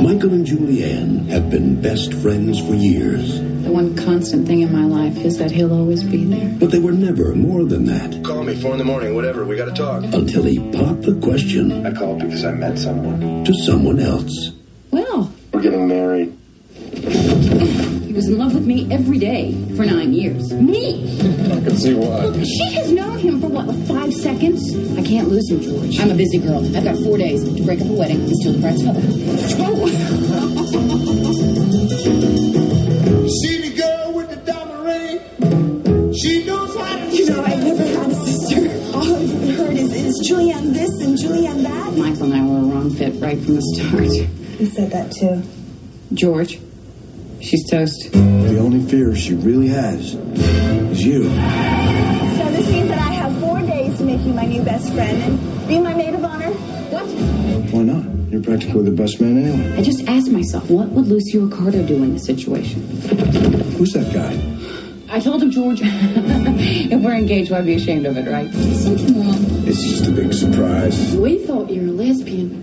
Michael and Julianne have been best friends for years. The one constant thing in my life is that he'll always be there. But they were never more than that. Call me 4 a.m, whatever, we gotta talk. Until he popped the question. I called because I met someone. To someone else. Well, We're getting married. he was in love with me every day for 9 years. Me! I can see why. Look, she has known him for, 5 seconds? I can't lose him, George. I'm a busy girl. I've got 4 days to break up a wedding and steal the bride's father. See the girl with the diamond ring? She knows how to... You know, I've never had a sister. All I've heard is Julianne this and Julianne that. Michael and I were a wrong fit right from the start. He said that too. George, she's toast. The only fear she really has is you. So this means that I have 4 days to make you my new best friend and be my maid of honor? What? Why not? You're practically the best man anyway. I just asked myself, what would Lucio Ricardo do in this situation? Who's that guy? I told him, George, if we're engaged, why be ashamed of it, right? Something wrong. It's just a big surprise. We thought you were a lesbian.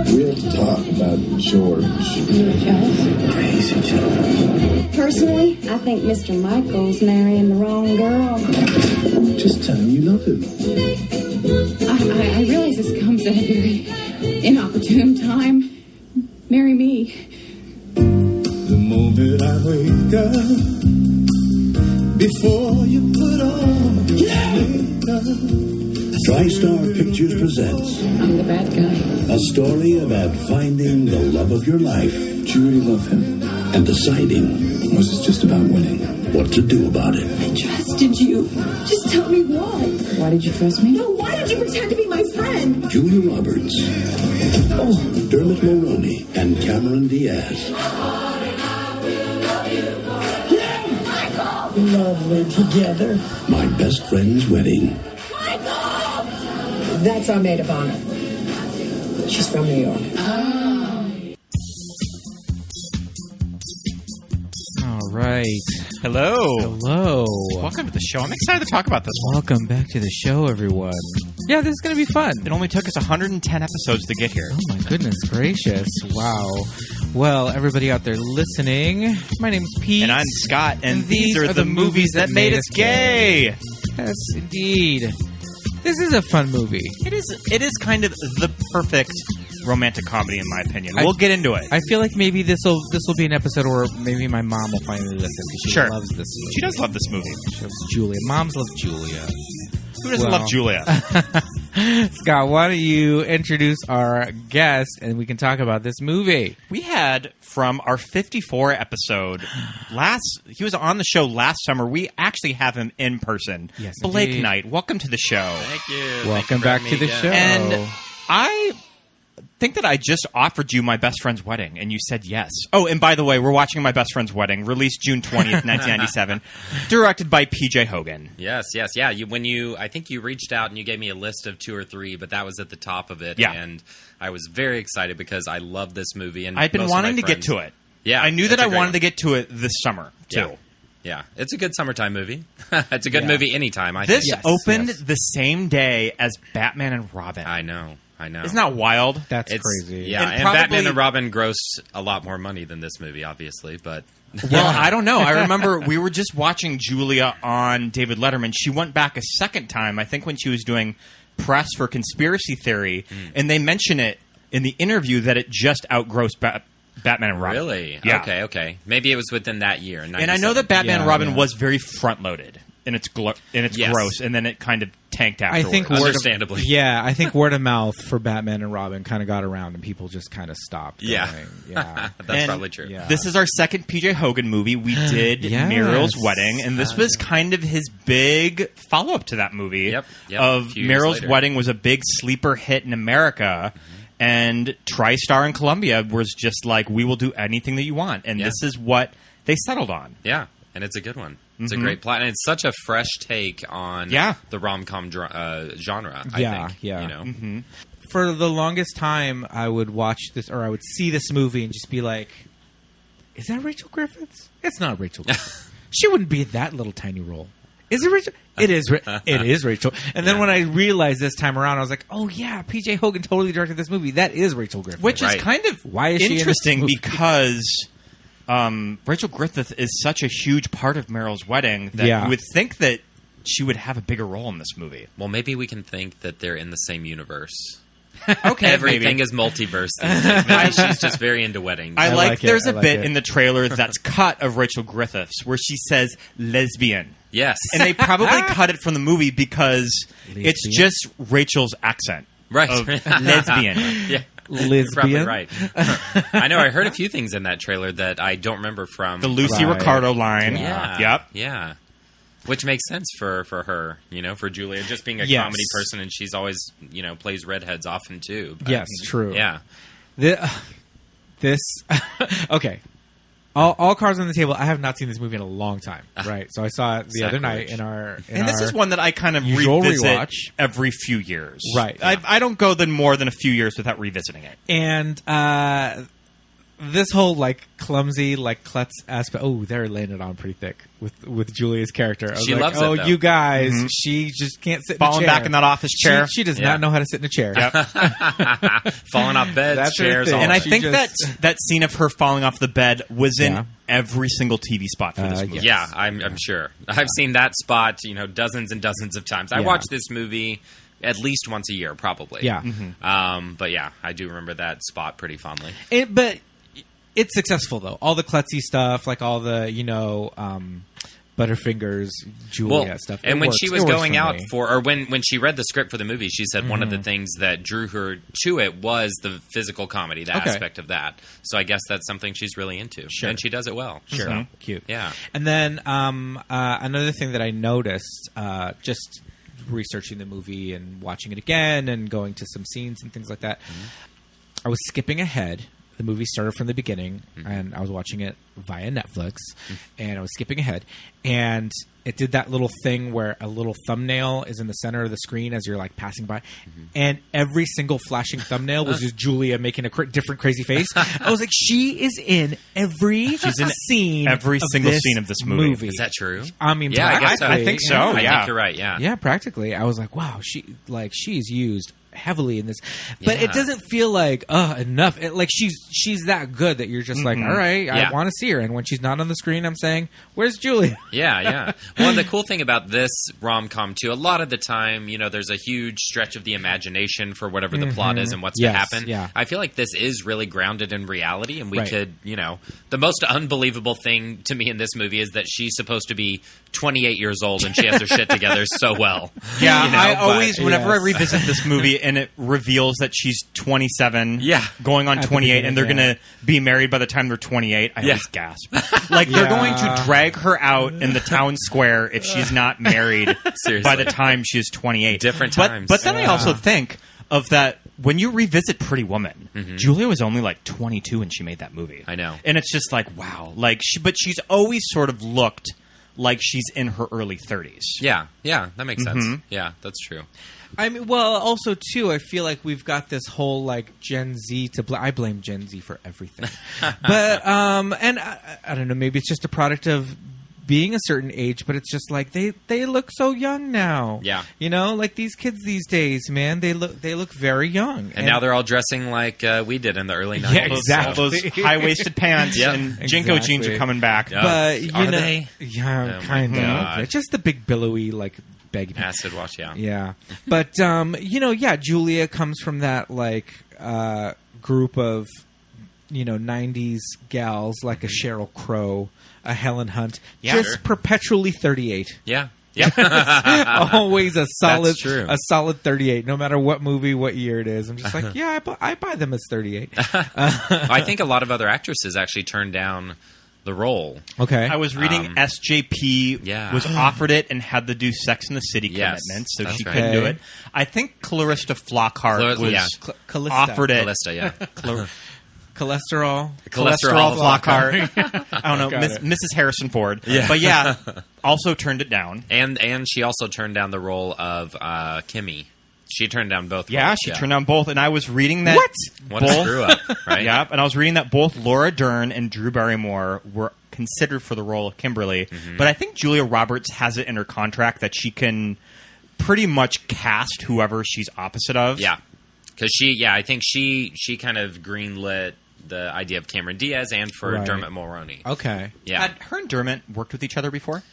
We have to talk about George. You're jealous? Crazy George. Personally, I think Mr. Michael's marrying the wrong girl. Just tell him you love him. I realize this comes at a very inopportune time. Marry me. The moment I wake up, before you put on your makeup. TriStar Pictures presents I'm the bad guy. a story about finding the love of your life. Do you really love him? And deciding Was it just about winning? what to do about it. I trusted you. Just tell me why. Why did you trust me? No, why did you pretend to be my friend? Julia Roberts, Dermot Mulroney, and Cammie Diaz. Lovely together. My best friend's wedding. That's our maid of honor. She's from New York. All right. Hello. Hello. Welcome to the show. I'm excited to talk about this one. Welcome back to the show, everyone. Yeah, this is going to be fun. It only took us 110 episodes to get here. Oh, my goodness gracious. Wow. Well, everybody out there listening, my name's Pete. And I'm Scott, and these are the movies that made us gay. Yes, indeed. This is a fun movie. It is kind of the perfect romantic comedy, in my opinion. We'll get into it. I feel like maybe this will be an episode where maybe my mom will finally listen because she Sure. loves this movie. She does love this movie. She loves Julia. Moms love Julia. Who doesn't love Julia? Scott, why don't you introduce our guest and we can talk about this movie? We had from our 54 episode he was on the show last summer. We actually have him in person. Yes, Blake indeed. Knight, welcome to the show. Thank you. Welcome back to the show. And I think that I just offered you My Best Friend's Wedding, and you said yes. Oh, and by the way, we're watching My Best Friend's Wedding, released June 20th, 1997, directed by P.J. Hogan. Yes. Yeah. I think you reached out and you gave me a list of 2 or 3, but that was at the top of it. Yeah. And I was very excited because I love this movie. And I'd been most of wanting my to get friends- to it. Yeah. I knew that it's a I great wanted one. to get to it this summer, too. Yeah. It's a good summertime movie. It's a good movie anytime, I This think. opened the same day as Batman and Robin. I know. Isn't that wild? That's It's crazy. Yeah, And and probably- Batman and Robin gross a lot more money than this movie, obviously, but... Well, I don't know. I remember we were just watching Julia on David Letterman. She went back a second time, I think when she was doing press for Conspiracy Theory, and they mention it in the interview that it just outgrossed Batman and Robin. Really? Yeah. Okay. Maybe it was within that year. And I know that Batman and Robin yeah. was very front-loaded in its Yes. gross, and then it kind of tanked I afterwards. think Understandably. I think word of mouth for Batman and Robin kind of got around and people just kind of stopped going. Yeah. That's And probably true. Yeah. This is our second P.J. Hogan movie. We did Yes. Muriel's Wedding, and this was kind of his big follow-up to that movie. Yep, a Of few years Muriel's later. Wedding was a big sleeper hit in America, and TriStar in Columbia was just like, we will do anything that you want. And Yeah. this is what they settled on. Yeah, and it's a good one. It's a great plot, and it's such a fresh take on Yeah. the rom-com genre, I Yeah, think. yeah. You know? For the longest time, I would watch this, or I would see this movie and just be like, is that Rachel Griffiths? It's not Rachel Griffiths. She wouldn't be that little tiny role. Is it Rachel? It is. It is Rachel. And then when I realized this time around, I was like, "Oh yeah, P.J. Hogan totally directed this movie. That is Rachel Griffith." Which is kind of why is interesting she in this movie? because Rachel Griffith is such a huge part of Meryl's wedding that you would think that she would have a bigger role in this movie. Well, maybe we can think that they're in the same universe. Okay, everything maybe. is multiverse. Maybe she's just very into weddings. I like there's a bit in the trailer that's cut of Rachel Griffith's where she says lesbian. Yes. And they probably cut it from the movie because it's just Rachel's accent. Right. Of lesbian. Yeah. Lesbian? You're probably right. I know. I heard a few things in that trailer that I don't remember from the Lucy Ricardo line. Yeah. Yep. Yeah. Which makes sense for her, for Julia, just being a comedy person, and she's always, plays redheads often too. But, yes, true. Yeah. This okay. All cards on the table. I have not seen this movie in a long time, right? So I saw it the other night in our. And this is one that I kind of usual revisit rewatch. every few years, right? Yeah. I don't go more than a few years without revisiting it. And this whole clumsy klutz aspect. Oh, they're laying it on pretty thick with Julia's character. She loves it. Oh, though. you guys, she just can't sit. Falling in a chair. back in that office chair. She does not know how to sit in a chair. Yep. Falling off beds, chairs, all and I that. think that scene of her falling off the bed was in every single TV spot for this movie. Yes. Yeah, I'm sure. I've seen that spot, dozens and dozens of times. I watch this movie at least once a year, probably. Yeah. But yeah, I do remember that spot pretty fondly. But it's successful though. All the klutzy stuff, like all the Butterfingers, Julia stuff. And when she was going out me. when she read the script for the movie, she said one of the things that drew her to it was the physical comedy, the aspect of that. So I guess that's something she's really into. Sure. And she does it well. Sure. So, cute. Yeah. And then another thing that I noticed, just researching the movie and watching it again and going to some scenes and things like that, I was skipping ahead. The movie started from the beginning, and I was watching it via Netflix, and I was skipping ahead, and it did that little thing where a little thumbnail is in the center of the screen as you're passing by, and every single flashing thumbnail was just Julia making a different crazy face. I was like, she is in every scene, every single scene of this movie. Is that true? I mean, yeah, I guess so. I think so. I think you're right. Yeah, yeah, practically. I was like, wow, she's used heavily in this, but it doesn't feel like enough. She's that good that you're just like, all right, I want to see her. And when she's not on the screen, I'm saying, where's Julia? Yeah. Well, and the cool thing about this rom-com too, a lot of the time, there's a huge stretch of the imagination for whatever the plot is and what's to happen. Yeah. I feel like this is really grounded in reality, and we could, the most unbelievable thing to me in this movie is that she's supposed to be 28 years old and she has her shit together so well. Yeah, whenever I revisit this movie and it reveals that she's 27, going on 28, and they're going to be married by the time they're 28, I always gasp. They're going to drag her out in the town square if she's not married by the time she's 28. Different times. But then I also think of that when you revisit Pretty Woman, Julia was only 22 when she made that movie. I know. And it's just wow. But she's always sort of looked like she's in her early 30s. Yeah, that makes sense. Yeah, that's true. I mean, well, also too, I feel like we've got this whole Gen Z to I blame Gen Z for everything, but and I don't know, maybe it's just a product of being a certain age, but it's just they look so young now. Yeah, these kids these days, man, they look very young, and now they're all dressing like we did in the early 90s. Yeah, exactly. All those high-waisted pants and Jinko jeans are coming back. But are they? Yeah, kind of. It's just the big billowy baggy pants. Acid wash, yeah. But Julia comes from that group of 90s gals like a Sheryl Crow, a Helen Hunt, just perpetually 38. Yeah. Always a solid, That's true. a solid 38, no matter what movie, what year it is. I'm just like, I buy them as 38. I think a lot of other actresses actually turned down the role. Okay. I was reading SJP was offered it and had to do Sex in the City commitments, so she couldn't do it. I think Clarissa Flockhart was offered it. Callista, yeah. Cholesterol Flockhart. I don't know, Mrs. Harrison Ford. Yeah. But also turned it down. And she also turned down the role of Cammie. She turned down both. Yeah, roles, she turned down both, and I was reading that. What a screw up, right? Yeah, and I was reading that both Laura Dern and Drew Barrymore were considered for the role of Kimberly, but I think Julia Roberts has it in her contract that she can pretty much cast whoever she's opposite of. Yeah. Because I think she kind of greenlit the idea of Cameron Diaz and for Dermot Mulroney. Okay. Yeah. Had her and Dermot worked with each other before?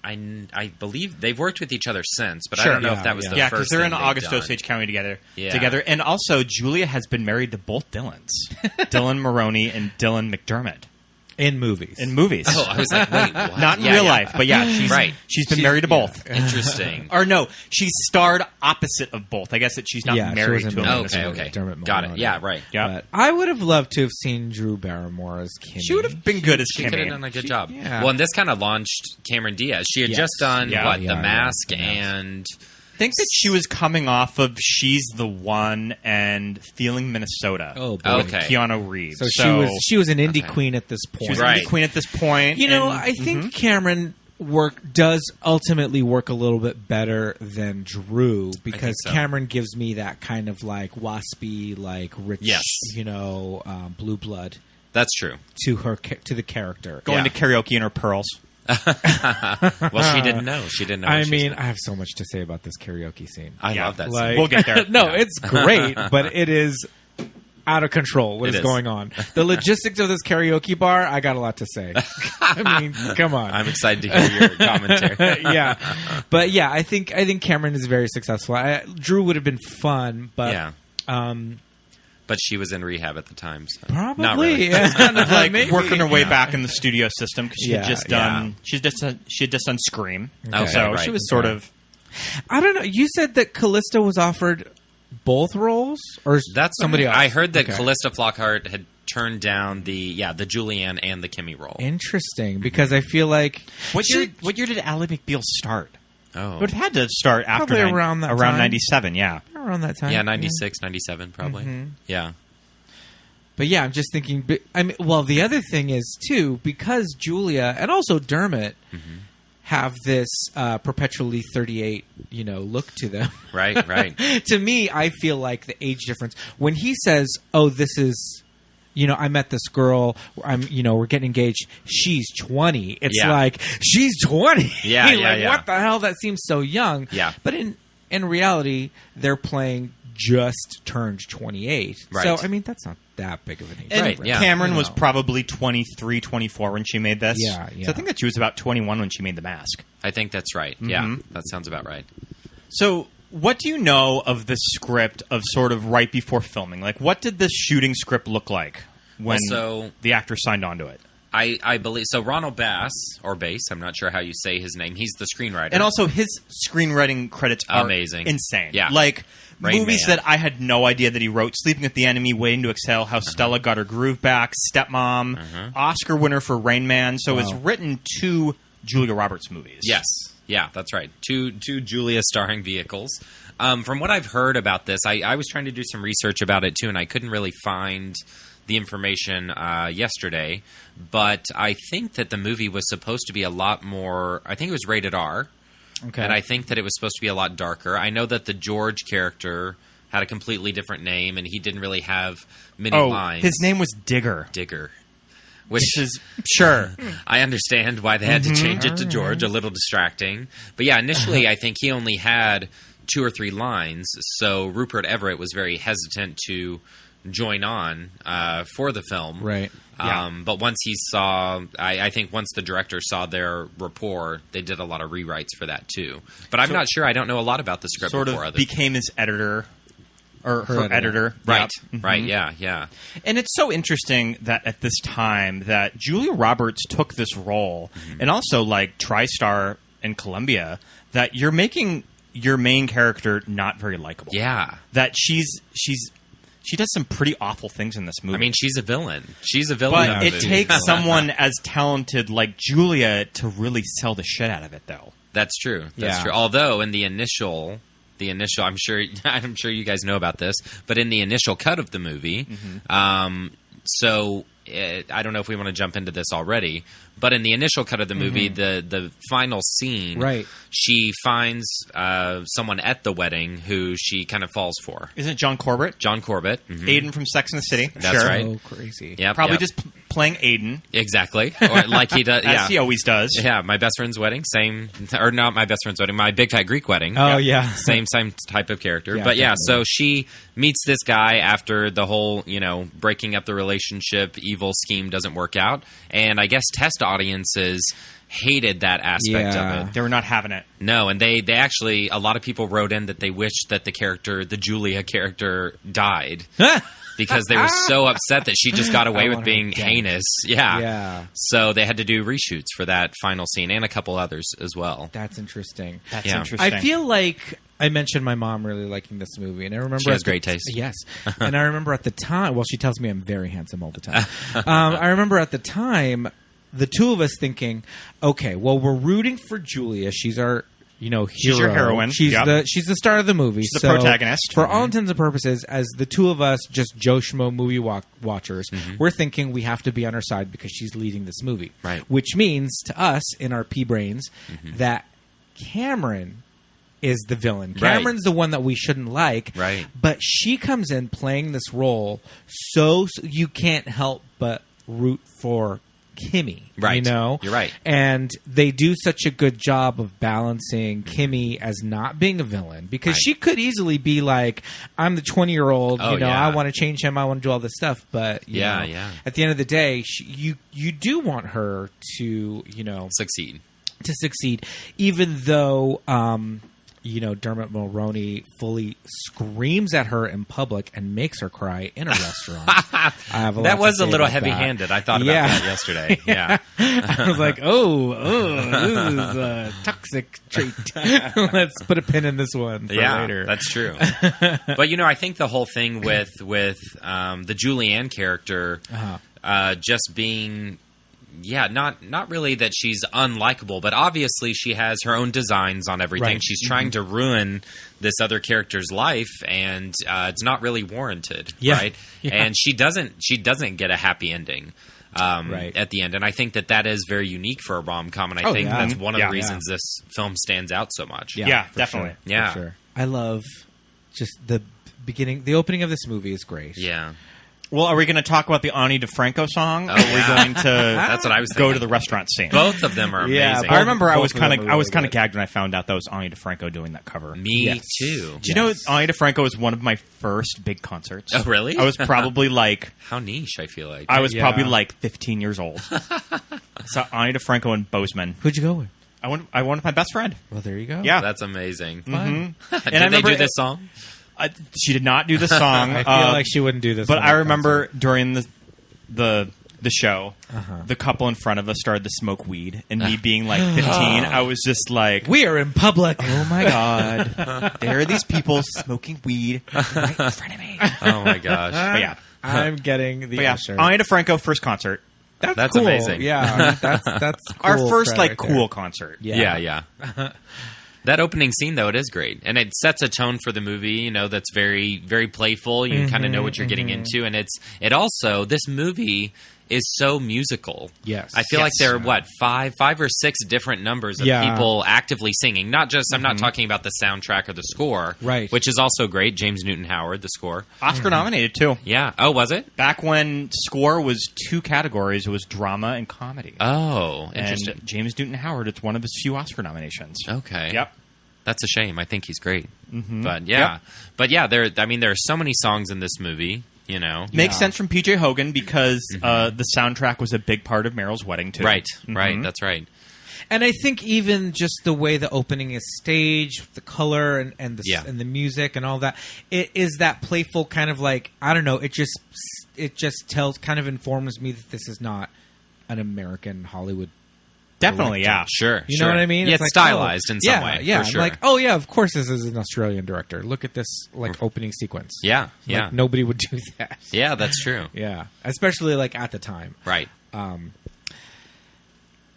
I believe they've worked with each other since, but Sure. I don't know if that was the first. Yeah, because they're in thing August they've Osage done. County together. Yeah. Together, and also Julia has been married to both Dylans, Dylan Mulroney and Dylan McDermott. In movies. In movies. Oh, I was like, wait, what? Not in real life, but yeah, she's been married to both. Interesting. Or no, she's starred opposite of both. I guess that she's not married she to wasn't him. in married this to movie. Okay. Dermot Got Mulroney. it. Yeah, right. Yeah. But I would have loved to have seen Drew Barrymore as Kimmy. She would have been good as She could have Kimmy. done a good job. yeah. Well, and this kind of launched Cameron Diaz. She had just done Yeah. The Mask and I think that she was coming off of She's the One and Feeling Minnesota. Oh, boy. with Okay. Keanu Reeves. So she was an indie queen at this point. She was Right. the queen at this point. You know, and- I think Cameron does ultimately work a little bit better than Drew because so. Cameron gives me that kind of like waspy, like rich, Yes. blue blood that's true. to the character. going to karaoke in her pearls. Well, she didn't know. She didn't know. I what she mean, said. I have so much to say about this karaoke scene. I Yeah, love that. Like, scene. We'll get there. No, it's great, but it is out of control. What It is is. going on? The logistics of this karaoke bar, I got a lot to say. I mean, come on. I'm excited to hear your commentary. Yeah, but yeah, I think Cameron is very successful. Drew would have been fun, but Yeah. But she was in rehab at the time, so probably not really. yeah. Kind of like Maybe. working her way back in the studio system because she had Yeah, just done she had just done Scream. Okay, so right. she was sort of I don't know. You said that Callista was offered both roles, or That's somebody else? I heard that Okay. Callista Flockhart had turned down the Julianne and the Kimmy role. Interesting, because I feel like what year did Ally McBeal start? Oh, It would have had to start after Probably around that time. 97. Yeah, around that time. yeah, 96, 97 probably. Yeah. But yeah, I'm just thinking. I mean, well, the other thing is too, because Julia and also Dermot have this perpetually 38, look to them. Right, right. To me, I feel like the age difference when he says, "Oh, this is." I met this girl. We're getting engaged. She's 20. It's Yeah. like she's 20. Yeah, like, yeah, yeah. What the hell? That seems so young. Yeah. But in reality, they're playing just turned 28. Right. So I mean, that's not that big of an age. and Right, yeah. Cameron was know. probably 23, 24 when she made this. Yeah, So I think that she was about 21 when she made The Mask. I think that's right. Yeah, that sounds about right. So, what do you know of the script of sort of right before filming? Like, what did the shooting script look like when Well, so- the actor signed on to it? I believe so. Ronald Bass or Bass, I'm not sure how you say his name. He's the screenwriter. And also, his screenwriting credits are Amazing. insane. Yeah. Like, Rain movies Man. that I had no idea that he wrote. Sleeping with the Enemy, Waiting to Exhale, How Stella Got Her Groove Back, Stepmom, Oscar winner for Rain Man. So it's written to Julia Roberts movies. Yes. Yeah, that's right. Two Julia starring vehicles. From what I've heard about this, I was trying to do some research about it too, and I couldn't really find the information yesterday. But I think that the movie was supposed to be a lot more. I think it was rated R. Okay. And I think that it was supposed to be a lot darker. I know that the George character had a completely different name, and he didn't really have many lines. His name was Digger. Digger. Which is, sure. I understand why they had to change it to George, a little distracting. But yeah, initially I think he only had 2 or 3 lines, so Rupert Everett was very hesitant to join on for the film. Right. But once he saw, I think once the director saw their rapport, they did a lot of rewrites for that too. But I'm not sure. I don't know a lot about the script Sort before of others. became his editor. Or her editor. Right, Yep. right, yeah. And it's so interesting that at this time that Julia Roberts took this role, and also like TriStar and Columbia, that you're making your main character not very likable. Yeah. That she does some pretty awful things in this movie. I mean, she's a villain. She's a villain. but in it the movie. takes someone as talented like Julia to really sell the shit out of it, though. That's true. That's Yeah. true. Although in the initial, I'm sure you guys know about this, but in the initial cut of the movie, so I don't know if we want to jump into this already, but in the initial cut of the movie, the final scene, Right. she finds someone at the wedding who she kind of falls for. Isn't it John Corbett? John Corbett. Mhm. Aiden from Sex and the City. That's sure. right. So crazy. Yep, Probably yep. just playing Aiden. Exactly. Or like he does. As he always does. Yeah, my best friend's wedding, same, or not my best friend's wedding, my big fat Greek wedding. Oh, yeah. Same type of character. Yeah, But yeah, definitely. so she meets this guy after the whole, breaking up the relationship, evil scheme doesn't work out. And I guess test audiences hated that aspect Yeah. of it. They were not having it. No, and they actually, a lot of people wrote in that they wished that the Julia character died. Because they were so upset that she just got away I with want her being dead. heinous. Yeah. Yeah. So they had to do reshoots for that final scene and a couple others as well. That's interesting. That's Yeah. interesting. I feel like I mentioned my mom really liking this movie, and I remember She has at the- great taste. Yes, and I remember at the time. Well, she tells me I'm very handsome all the time. I remember at the time, the two of us thinking, okay, well, we're rooting for Julia. She's our hero. She's your heroine. She's Yep. the star of the movie. She's the So, protagonist. For all intents and purposes, as the two of us, just Joe Schmo movie watchers, we're thinking we have to be on her side because she's leading this movie. Right. Which means to us in our pea brains that Cameron is the villain. Right. Cameron's the one that we shouldn't like. Right. But she comes in playing this role so you can't help but root for Cammie. Right. You're right. And they do such a good job of balancing Cammie as not being a villain because Right. she could easily be like, I'm the 20-year-old, Oh, yeah. I want to change him, I want to do all this stuff. But you Yeah, know, yeah. at the end of the day, you do want her to, Succeed. to succeed, even though Dermot Mulroney fully screams at her in public and makes her cry in a restaurant. I have a lot That to was a say little about that. heavy-handed. I thought about that yesterday. Yeah. I was like, this is a toxic trait. Let's put a pin in this one for later. That's true. But I think the whole thing with the Julianne character just being not really that she's unlikable, but obviously she has her own designs on everything. Right. She's trying to ruin this other character's life, and it's not really warranted, Yeah. right? Yeah. And she doesn't get a happy ending. Right. At the end, and I think that is very unique for a rom-com, and I Oh, think yeah. that's one of Yeah. the reasons this film stands out so much. Yeah, for definitely. sure. Yeah. For sure. I love just the opening of this movie is great. Yeah. Well, are we going to talk about the Ani DeFranco song? Or are yeah. we going to That's what I was go thinking. to the restaurant scene? Both of them are Yeah, amazing. I remember I both was of them kind of are I was really kind of good. gagged when I found out that was Ani DeFranco doing that cover. Me Yes. too. Do you know Ani DeFranco was one of my first big concerts? Oh, really? I was probably like How niche, I feel like. I was Yeah. probably like 15 years old. So Ani DeFranco in Bozeman. Who'd you go with? I went with my best friend. Well, there you go. Yeah. That's amazing. Fun. Did I they remember do this song? She did not do the song. I feel like she wouldn't do this. But on I that remember concert. during the show, the couple in front of us started to smoke weed, and me being like 15, I was just like, we are in public. "Oh my god, there are these people smoking weed right in front of me." Oh my gosh. But yeah, I'm getting the but yeah, Usher. Ani DeFranco first concert, That's cool. amazing. Yeah, that's cool. our first credit like right cool there. concert. Yeah. That opening scene, though, it is great. And it sets a tone for the movie, that's very, very playful. You kind of know what you're getting into. And it also, this movie is so musical. Yes. I feel like there are, five or six different numbers of people actively singing. Not just, I'm not talking about the soundtrack or the score. Right. Which is also great. James Newton Howard, the score. Oscar nominated too. Yeah. Oh, was it? Back when score was 2 categories, it was drama and comedy. Oh, interesting. And James Newton Howard, it's one of his few Oscar nominations. Okay. Yep. That's a shame. I think he's great. But Yep. there are so many songs in this movie. Makes sense from PJ Hogan because the soundtrack was a big part of Meryl's wedding too. Right. That's right. And I think even just the way the opening is staged, the color and the music and all that, it is that playful kind of like, I don't know, it just kind of informs me that this is not an American Hollywood. Definitely, yeah. Sure. You know what I mean? Yeah, it's like, stylized in some way. Yeah, For sure. I'm like, oh yeah, of course this is an Australian director. Look at this opening sequence. Yeah, Like, nobody would do that. Yeah, that's true. Yeah, especially like at the time. Right.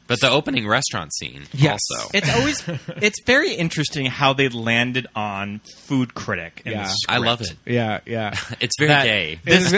But the opening restaurant scene also. It's very interesting how they landed on food critic in the script. I love it. Yeah, yeah. It's very gay. This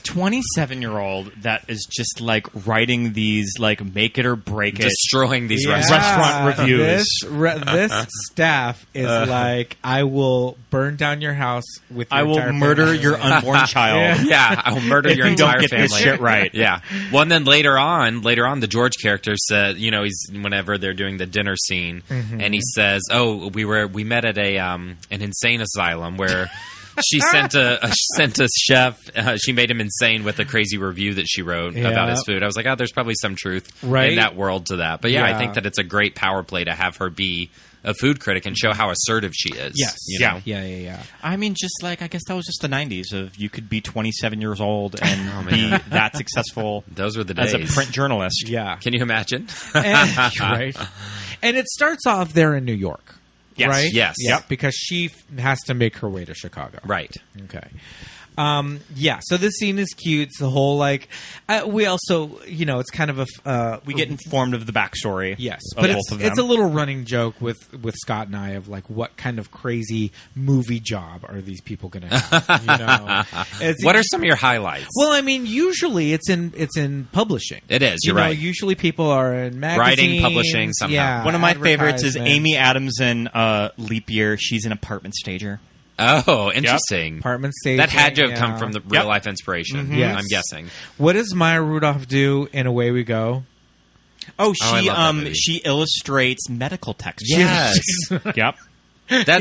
27-year-old that is just like writing these like make it or break it, destroying these restaurant reviews. This staff is like, I will burn down your house with your I will murder your unborn child. Yeah, I will murder your if you entire don't get family. this shit right. Yeah. Well, and then later on, the George character said, whenever they're doing the dinner scene, and he says, "Oh, we met at an insane asylum where." She sent a chef. She made him insane with a crazy review that she wrote about his food. I was like, there's probably some truth in that world to that. But I think that it's a great power play to have her be a food critic and show how assertive she is. Yes. Yeah. I mean, just like, I guess that was just the 90s of you could be 27 years old and be that successful. Those were the days. As a print journalist. Yeah. Can you imagine? Right. And it starts off there in New York. Yes. Right? Yes. Yep. Because she has to make her way to Chicago. Right. Okay. So this scene is cute. It's the whole we also, it's kind of we get informed of the backstory. Yes, of but both of them. it's a little running joke with Scott and I of like, what kind of crazy movie job are these people going to have? What are some of your highlights? Well, I mean, usually it's in publishing. It is. You're right. Usually people are in magazines, writing, publishing somehow. Yeah, one of my favorites is Amy Adams in Leap Year. She's an apartment stager. Oh, interesting. Apartment staging. That had to have come from the real life inspiration. Yes. I'm guessing. What does Maya Rudolph do in Away We Go? Oh, I love that movie. she illustrates medical textbooks. Yes. Yep.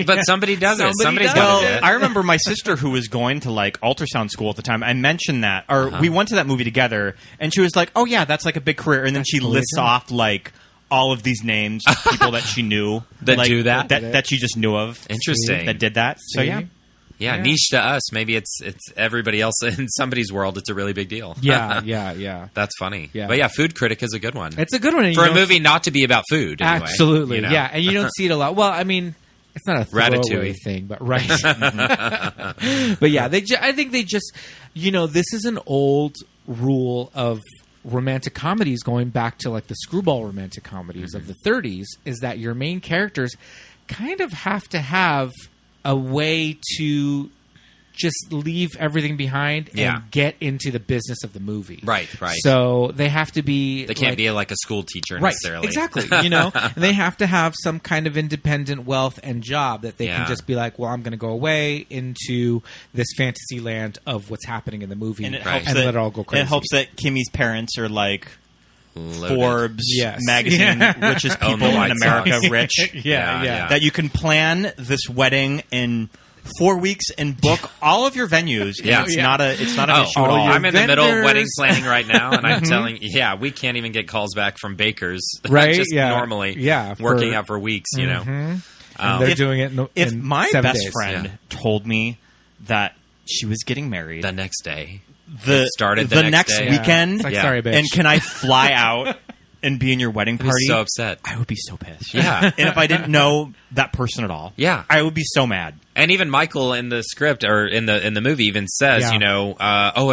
But somebody does it. Somebody's Well, got to do it. I remember my sister who was going to like ultrasound school at the time. I mentioned that, or we went to that movie together, and she was like, "Oh yeah, that's like a big career." And then she lists off like all of these names of people that she knew That like, do that? that she just knew of. Interesting. That did that. So yeah. Yeah, niche to us. Maybe it's everybody else in somebody's world. It's a really big deal. Yeah. That's funny. Yeah. But yeah, Food Critic is a good one. It's a good one. And for a movie not to be about food. Anyway, absolutely. Yeah, and you don't see it a lot. Well, I mean, it's not a throwaway Ratatouille thing, but right. But yeah, I think they just, this is an old rule of romantic comedies going back to like the screwball romantic comedies of the 30s, is that your main characters kind of have to have a way to just leave everything behind and get into the business of the movie. Right. So they have to be... They can't be like a school teacher right, necessarily. Exactly. And they have to have some kind of independent wealth and job that they can just be like, well, I'm going to go away into this fantasy land of what's happening in the movie and helps let it all go crazy. It helps that Kimmy's parents are like... Loaded. Forbes magazine richest people in America rich. Yeah. That you can plan this wedding in 4 weeks and book all of your venues. Yeah. It's not an issue at all. I'm in the middle of wedding planning right now, and I'm telling we can't even get calls back from bakers. Right? Just normally. Yeah. Working out for weeks, And they're doing it if in my 7 best days. friend told me that she was getting married the next day. The next day. weekend. It's like, sorry, bitch. And can I fly out and be in your wedding party? I'd be so upset. I would be so pissed. Yeah. And if I didn't know that person at all, I would be so mad. And even Michael in the script or in the movie even says, it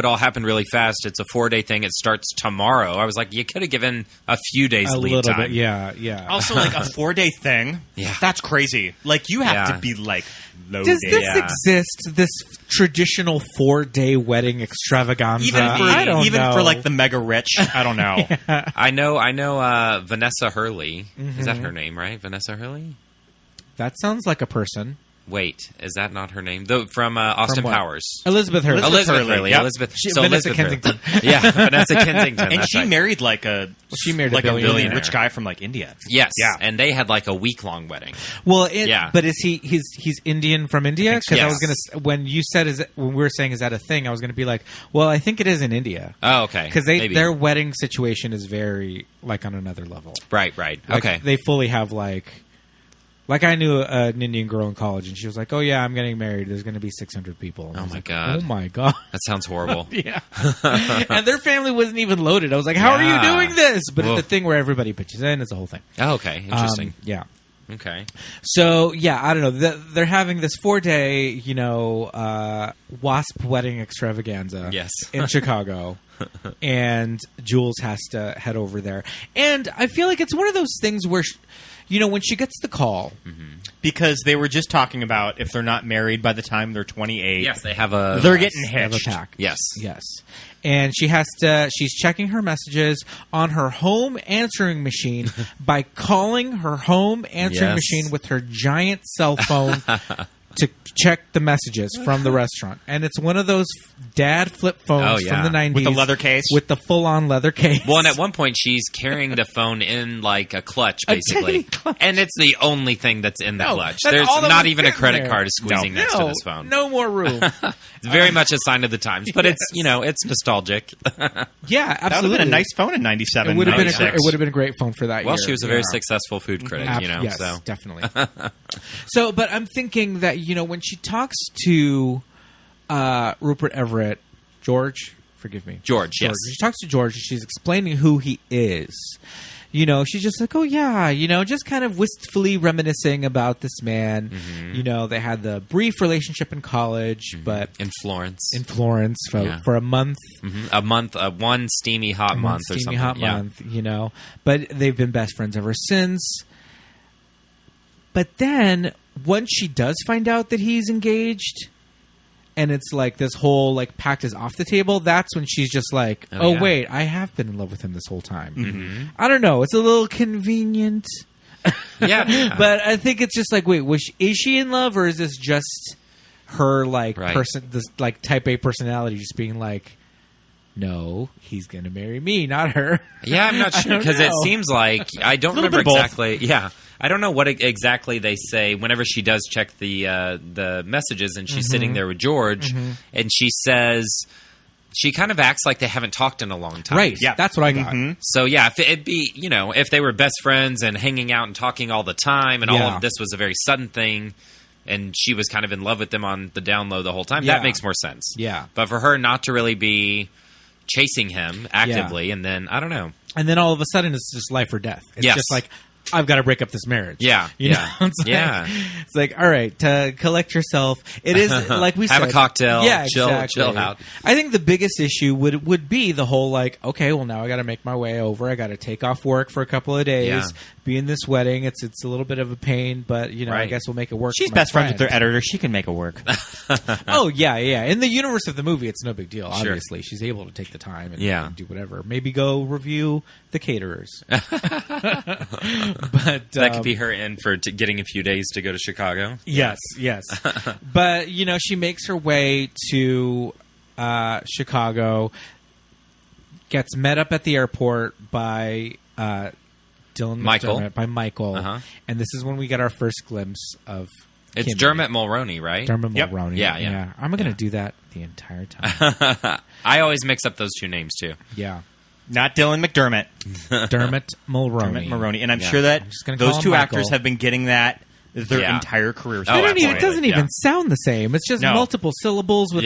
all happened really fast. It's a 4-day thing. It starts tomorrow. I was like, you could have given a few days lead time. Bit, yeah. Also, like a 4-day thing. Yeah, that's crazy. Like you have to be like loaded. Does this exist? This traditional 4-day wedding extravaganza? Even for like the mega rich, I don't know. I know. Vanessa Hurley. Is that her name? Right, Vanessa Hurley. That sounds like a person. Wait, is that not her name? From Austin Powers. Elizabeth Hurley. Elizabeth Hurley. Yep. Vanessa Kensington. Yeah, Vanessa Kensington. And she married like a billionaire. rich guy from like India. Yes. Yeah. And they had like a week-long wedding. Well, but is he's Indian from India? Because I was going to, when we were saying is that a thing, I was going to be like, well, I think it is in India. Oh, okay. Because their wedding situation is very like on another level. Right. Like, okay. They fully have like I knew an Indian girl in college, and she was like, "Oh yeah, I'm getting married. There's going to be 600 people." And oh my god! Oh my god! That sounds horrible. Yeah. And their family wasn't even loaded. I was like, "How are you doing this?" But it's the thing where everybody pitches in. It's a whole thing. Oh, okay, interesting. Yeah. Okay. So, yeah, I don't know. They're having this 4-day, WASP wedding extravaganza Yes. in Chicago. And Jules has to head over there. And I feel like it's one of those things where, when she gets the call. Because they were just talking about if they're not married by the time they're 28. Yes, they have a... They're getting They have a hitched. pact. Yes. Yes. And she's checking her messages on her home answering machine by calling her home answering Yes. machine with her giant cell phone to check the messages from the restaurant. And it's one of those dad flip phones from the 90s. With the leather case? With the full-on leather case. Well, and at one point, she's carrying the phone in like a clutch, A basically. tiny clutch. And it's the only thing that's in the No, clutch. that's There's all that not would even a fit credit there. card squeezing next to this phone. No more room. It's very much a sign of the times, but it's, it's nostalgic. Yeah, absolutely. That would have been a nice phone in 97. It would have been 96. a great phone for that year. Well, she was a very Yeah. successful food critic, Yes, so. definitely. So, but I'm thinking that, when she talks to Rupert Everett, George, George, yes. She talks to George, and she's explaining who he is. She's just like, oh, yeah, just kind of wistfully reminiscing about this man. They had the brief relationship in college, but... In Florence. For a month. A month, one steamy hot month or something. Hot month, But they've been best friends ever since. But then, once she does find out that he's engaged, and it's like this whole like pact is off the table, that's when she's just like, oh wait, I have been in love with him this whole time. I don't know. It's a little convenient. Yeah. But I think it's just like, wait, is she in love, or is this just her like person, this like type A personality just being like, no, he's going to marry me, not her. Yeah, I'm not sure, because it seems like, I don't remember exactly. Yeah. I don't know what exactly they say whenever she does check the messages, and she's sitting there with George, and she says, she kind of acts like they haven't talked in a long time. Right. Yeah. That's what I got. So, yeah, if it'd be, if they were best friends and hanging out and talking all the time, and all of this was a very sudden thing, and she was kind of in love with them on the down low the whole time, that makes more sense. Yeah. But for her not to really be chasing him actively, and then, I don't know. And then all of a sudden it's just life or death. It's just like, I've got to break up this marriage. Yeah. You know? It's like, all right, to collect yourself. It is, like we said. Have a cocktail. Yeah, chill exactly. out. I think the biggest issue would be the whole, like, okay, well, now I got to make my way over. I got to take off work for a couple of days, be in this wedding. It's a little bit of a pain, but, I guess we'll make it work. She's best friends with their editor. She can make it work. Oh, yeah. In the universe of the movie, it's no big deal, obviously. She's able to take the time and do whatever. Maybe go review the caterers. But that could be her in for getting a few days to go to Chicago. Yes. But she makes her way to Chicago, gets met up at the airport by Dylan McDermott, by Michael, and this is when we get our first glimpse of it's Cammie. Dermot Mulroney, right? Dermot Mulroney. Yeah. I'm going to do that the entire time. I always mix up those two names too. Yeah. Not Dylan McDermott. Dermot Mulroney. And I'm sure that those two actors have been getting that their entire careers. It doesn't even sound the same. It's just multiple syllables with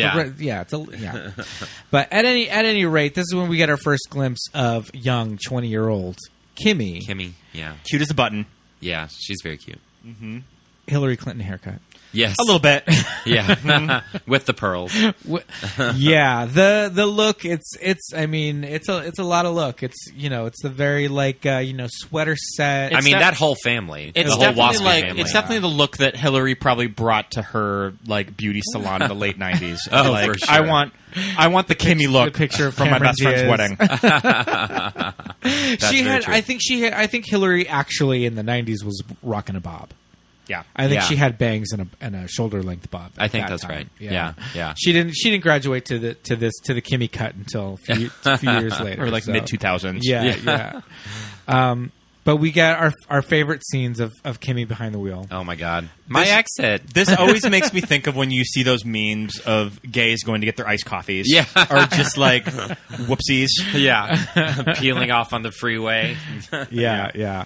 But at any rate, this is when we get our first glimpse of young 20-year-old Cammie. Cammie, yeah. Cute as a button. Yeah, she's very cute. Hillary Clinton haircut. Yes. A little bit. Yeah. With the pearls. Yeah. The look, it's a lot of look. It's, it's the very sweater set. I mean, that whole family. It's the whole Waspy family. It's definitely the look that Hillary probably brought to her beauty salon in the late 90s. For sure. I want the Cammie look the picture of from my best friend's wedding. I think Hillary actually in the 90s was rocking a bob. Yeah, I think she had bangs and a shoulder length bob. I think that's right. Yeah. She didn't graduate to the Cammie cut until a few years later, or mid 2000s. Yeah. But we got our favorite scenes of Cammie behind the wheel. Oh my God, my exit. This always makes me think of when you see those memes of gays going to get their iced coffees. Yeah, or just whoopsies. Yeah, peeling off on the freeway. Yeah.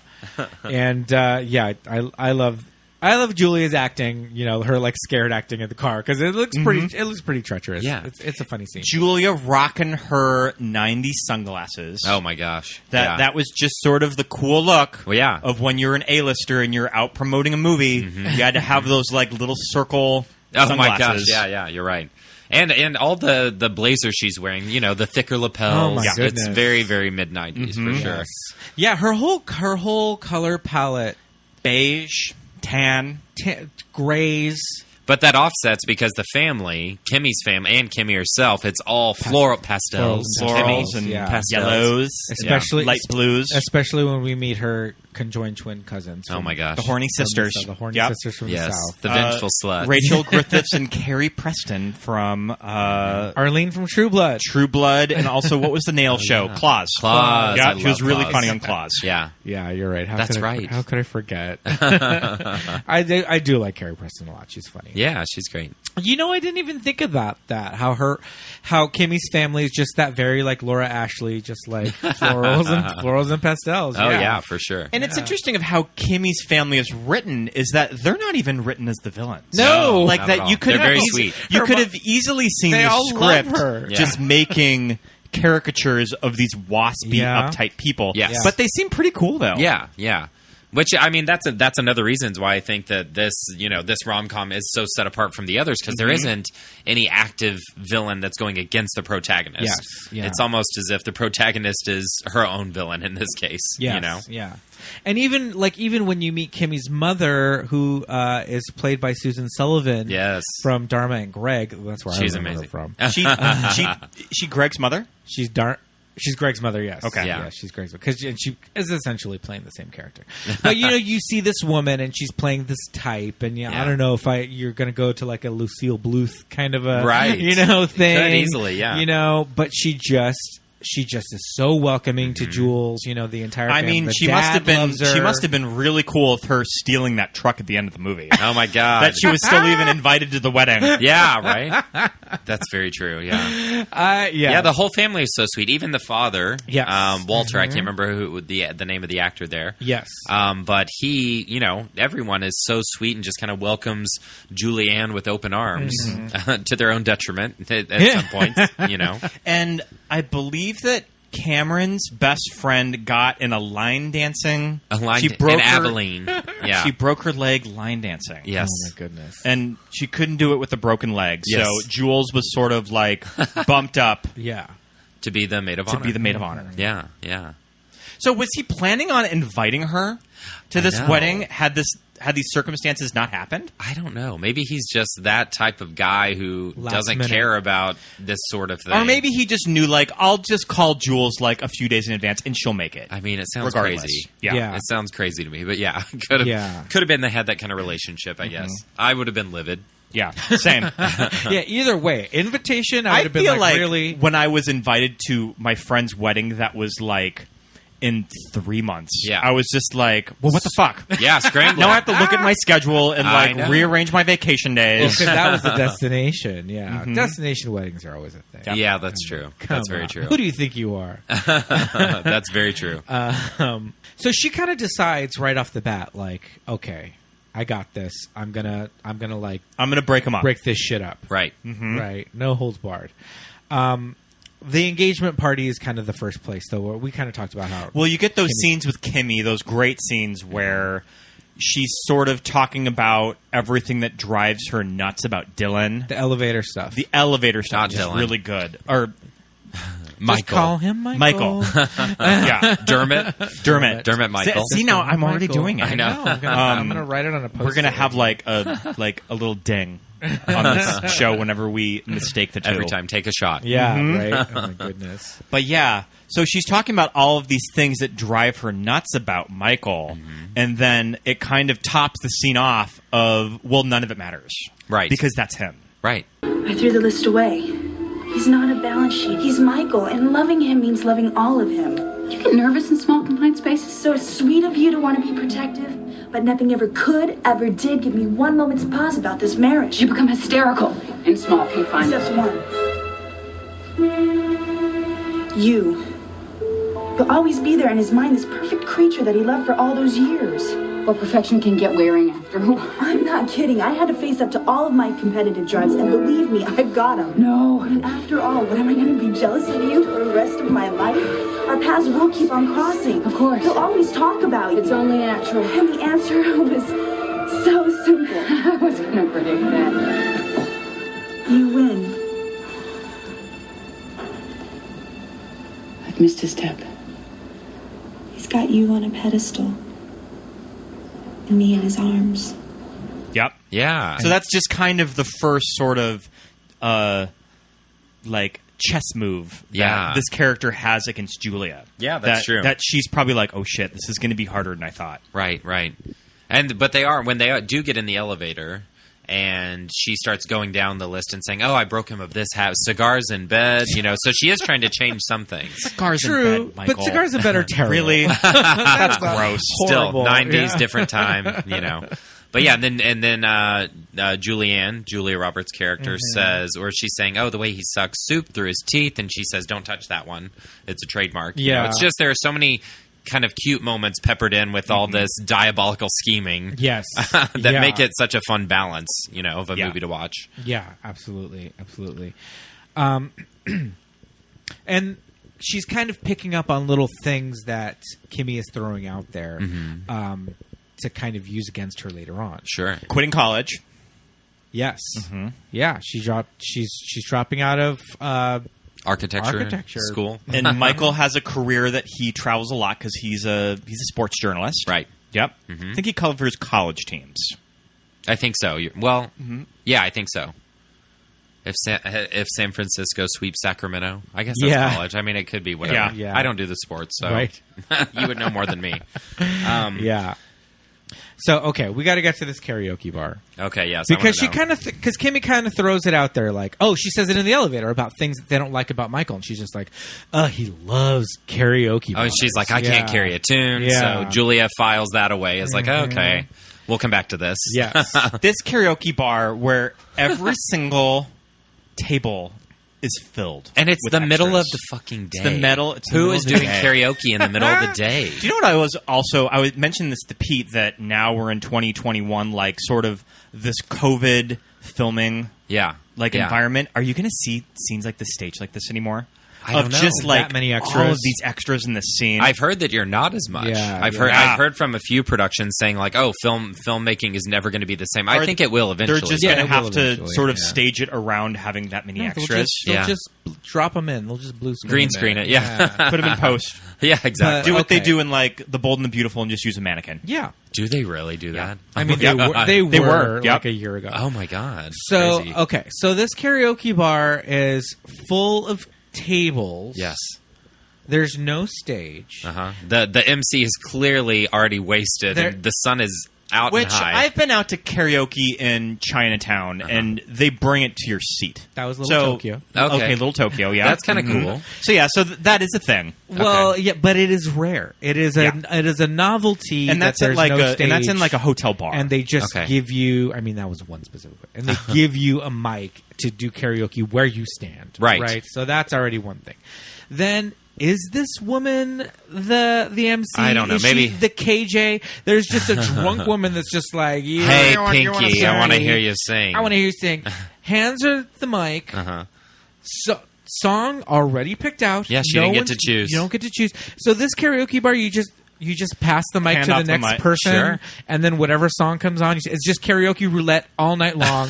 And I love I love Julia's acting, her like scared acting in the car because it looks pretty treacherous. Yeah. It's a funny scene. Julia rocking her 90s sunglasses. Oh my gosh. That was just sort of the cool look of when you're an A-lister and you're out promoting a movie. You had to have those like little circle sunglasses. My gosh. Yeah, you're right. And all the blazer she's wearing, the thicker lapels. Oh my goodness. It's very, very mid-90s for sure. Yeah, her whole color palette, beige, tan, grays. But that offsets because the family, Kimmie's family, and Cammie herself, it's all floral pastels. Florals and pastels. yellows, especially light blues. Especially when we meet her conjoined twin cousins. Oh my gosh. The horny sisters. The horny sisters from the South. The vengeful slut. Rachel Griffiths and Carrie Preston from... Arlene from True Blood. True Blood, and also, what was the nail show? Claws. Yeah, she was really Claws. funny on Claws. Yeah. Yeah, you're right. How could I forget? I do like Carrie Preston a lot. She's funny. Yeah, she's great. I didn't even think about that. How Kimmie's family is just that very like Laura Ashley, just like florals and pastels. Oh yeah, for sure. And it's interesting of how Kimmie's family is written is that they're not even written as the villains. No, like not that at you all. could They're have very sweet. You could have easily seen They the all love script her. just making caricatures of these waspy, uptight people. Yes. But they seem pretty cool though. Yeah. Which, I mean, that's another reason why I think that this rom-com is so set apart from the others, because there isn't any active villain that's going against the protagonist. Yes, yeah. It's almost as if the protagonist is her own villain in this case. Yes, yeah. And even when you meet Kimmie's mother, who is played by Susan Sullivan, from Dharma and Greg, that's where she's I remember amazing. her from. She Greg's mother? She's Greg's mother, yes. Okay. Yeah, she's Greg's mother. Because she is essentially playing the same character. But, you see this woman, and she's playing this type, and I don't know if you're going to go to, like, a Lucille Bluth kind of a, thing. Could easily, yeah. But she just is so welcoming to Jules, the entire family. I mean, she must have been really cool with her stealing that truck at the end of the movie. Oh my god. That she was still even invited to the wedding. Yeah, right? That's very true, yeah. Yeah, the whole family is so sweet. Even the father, Walter, I can't remember who the name of the actor there. Yes. But he, everyone is so sweet and just kind of welcomes Julianne with open arms to their own detriment at some point, And I believe that Cameron's best friend got in a line dancing. She broke in Abilene. Yeah. She broke her leg line dancing. Yes. Oh, my goodness. And she couldn't do it with a broken leg. Yes. So Jules was sort of like bumped up. Yeah. To be the maid of honor. To be the maid of honor. Yeah, yeah. So was he planning on inviting her to this wedding? Had these circumstances not happened? I don't know. Maybe he's just that type of guy who doesn't care about this sort of thing. Or maybe he just knew, like, I'll just call Jules, like, a few days in advance, and she'll make it. I mean, it sounds regardless. crazy. Yeah. It sounds crazy to me. But yeah, could have been they had that kind of relationship, I guess. I would have been livid. Yeah, same. Yeah, either way. Invitation, I would have been feel like really... when I was invited to my friend's wedding that was, like... in 3 months. Yeah. I was just like, well, what the fuck? Yeah, scrambling. Now I have to look at my schedule and rearrange my vacation days. Because that was the destination, yeah. Destination weddings are always a thing. Yeah, that's true. That's very true. Who do you think you are? That's very true. So she kind of decides right off the bat, like, okay, I got this. I'm gonna break them up. Break this shit up. Right. Right. No holds barred. The engagement party is kind of the first place, though, where we kind of talked about how... Well, you get those scenes with Cammie, those great scenes where she's sort of talking about everything that drives her nuts about Dylan. The elevator stuff. The elevator stuff is Dylan. really good. Or... Michael. Just call him Michael. Yeah. Dermot Michael. See, now I'm already doing it. I know. I'm gonna write it on a post-it. We're going to have like a little ding on this show whenever we mistake the two. Every time. Take a shot. Yeah, right? Oh, my goodness. But yeah, so she's talking about all of these things that drive her nuts about Michael, and then it kind of tops the scene off of, well, none of it matters. Right. Because that's him. Right. I threw the list away. He's not a balance sheet. He's Michael, and loving him means loving all of him. You get nervous in small confined spaces? So it's sweet of you to want to be protective, but nothing ever did give me one moment's pause about this marriage. You become hysterical in small confined Except one. You. You'll always be there in his mind, this perfect creature that he loved for all those years. Well, perfection can get wearing after a while. I'm not kidding. I had to face up to all of my competitive drives, and believe me, I've got them. No. And after all, what am I going to be jealous of you for the rest of my life? Our paths will keep on crossing. Of course. He'll always talk about you. It's only natural. And the answer was so simple. I was going to predict that. You win. I've missed a step. He's got you on a pedestal. And me in his arms. Yep. Yeah. So that's just kind of the first sort of like chess move that this character has against Julia. Yeah, that's true. That she's probably like, oh shit, this is going to be harder than I thought. Right. But they are, when they do get in the elevator and she starts going down the list and saying, oh, I broke him of this house, cigars in bed, so she is trying to change some things. Cigars in True, bed, Michael. but cigars in bed are terrible. Really? That's gross. Still, Horrible. 90s, different time, But yeah, and then Julia Roberts' character says, or she's saying, oh, the way he sucks soup through his teeth, and she says, don't touch that one. It's a trademark. Yeah. It's just there are so many kind of cute moments peppered in with all this diabolical scheming. Yes. that make it such a fun balance, of a movie to watch. Yeah, absolutely. And she's kind of picking up on little things that Cammie is throwing out there to kind of use against her later on. Sure. Quitting college. Yes. Yeah, she's dropping out of Architecture school. And Michael has a career that he travels a lot because he's a sports journalist. Right. Yep. I think he covers college teams. I think so. Yeah, I think so. If San Francisco sweeps Sacramento, I guess that's college. I mean, it could be whatever. Yeah. I don't do the sports, so Right. You would know more than me. Yeah. So, okay, we got to get to this karaoke bar. Okay, yes. Because because Cammie kind of throws it out there like, oh, she says it in the elevator about things that they don't like about Michael. And she's just like, oh, he loves karaoke bars. Oh, and she's like, I can't carry a tune. Yeah. So Julia files that away. It's like, okay, we'll come back to this. Yes. This karaoke bar where every single table is filled. And it's with the middle of extras. the fucking day. It's the middle. Who is doing day. karaoke in the middle of the day? Do you know what I would mention this to Pete, that now we're in 2021, like sort of this COVID filming environment. Are you going to see scenes like this, stage like this anymore? I don't know. Just like that many extras. all of these extras in this scene. I've heard that you're not as much. Yeah, I've heard from a few productions saying like, oh, filmmaking is never going to be the same. I think it will eventually. They're just going to have to sort of stage it around having that many extras. They'll just drop them in. They'll just blue screen green them screen in. it. Yeah. Put them in post. Yeah, exactly. Do what they do in like The Bold and the Beautiful and just use a mannequin. Yeah. Do they really do that? I mean, they were like a year ago. Oh my god. So, Crazy. okay. So this karaoke bar is full of tables. Yes. There's no stage. The MC is clearly already wasted, and the sun is out Which and high. I've been out to karaoke in Chinatown, and they bring it to your seat. That was Little Tokyo. Okay. Little Tokyo, yeah. That's kind of cool. So yeah, that is a thing. Well, yeah, but it is rare. It is a novelty, And that's that in there's no and that's in stage, like a hotel bar. and they just give you. I mean, that was one specific, and they give you a mic to do karaoke where you stand. Right. So that's already one thing. Then. Is this woman the MC? I don't know. Is Maybe she the KJ. There's just a drunk woman that's just like, hey, Pinky, I want to hear you sing. I want to hear you sing. Hands her the mic. So, song already picked out. Yeah, she didn't get to choose. You don't get to choose. So this karaoke bar, you just pass the mic Hand to the off the next mic. person, Sure. and then whatever song comes on, it's just karaoke roulette all night long.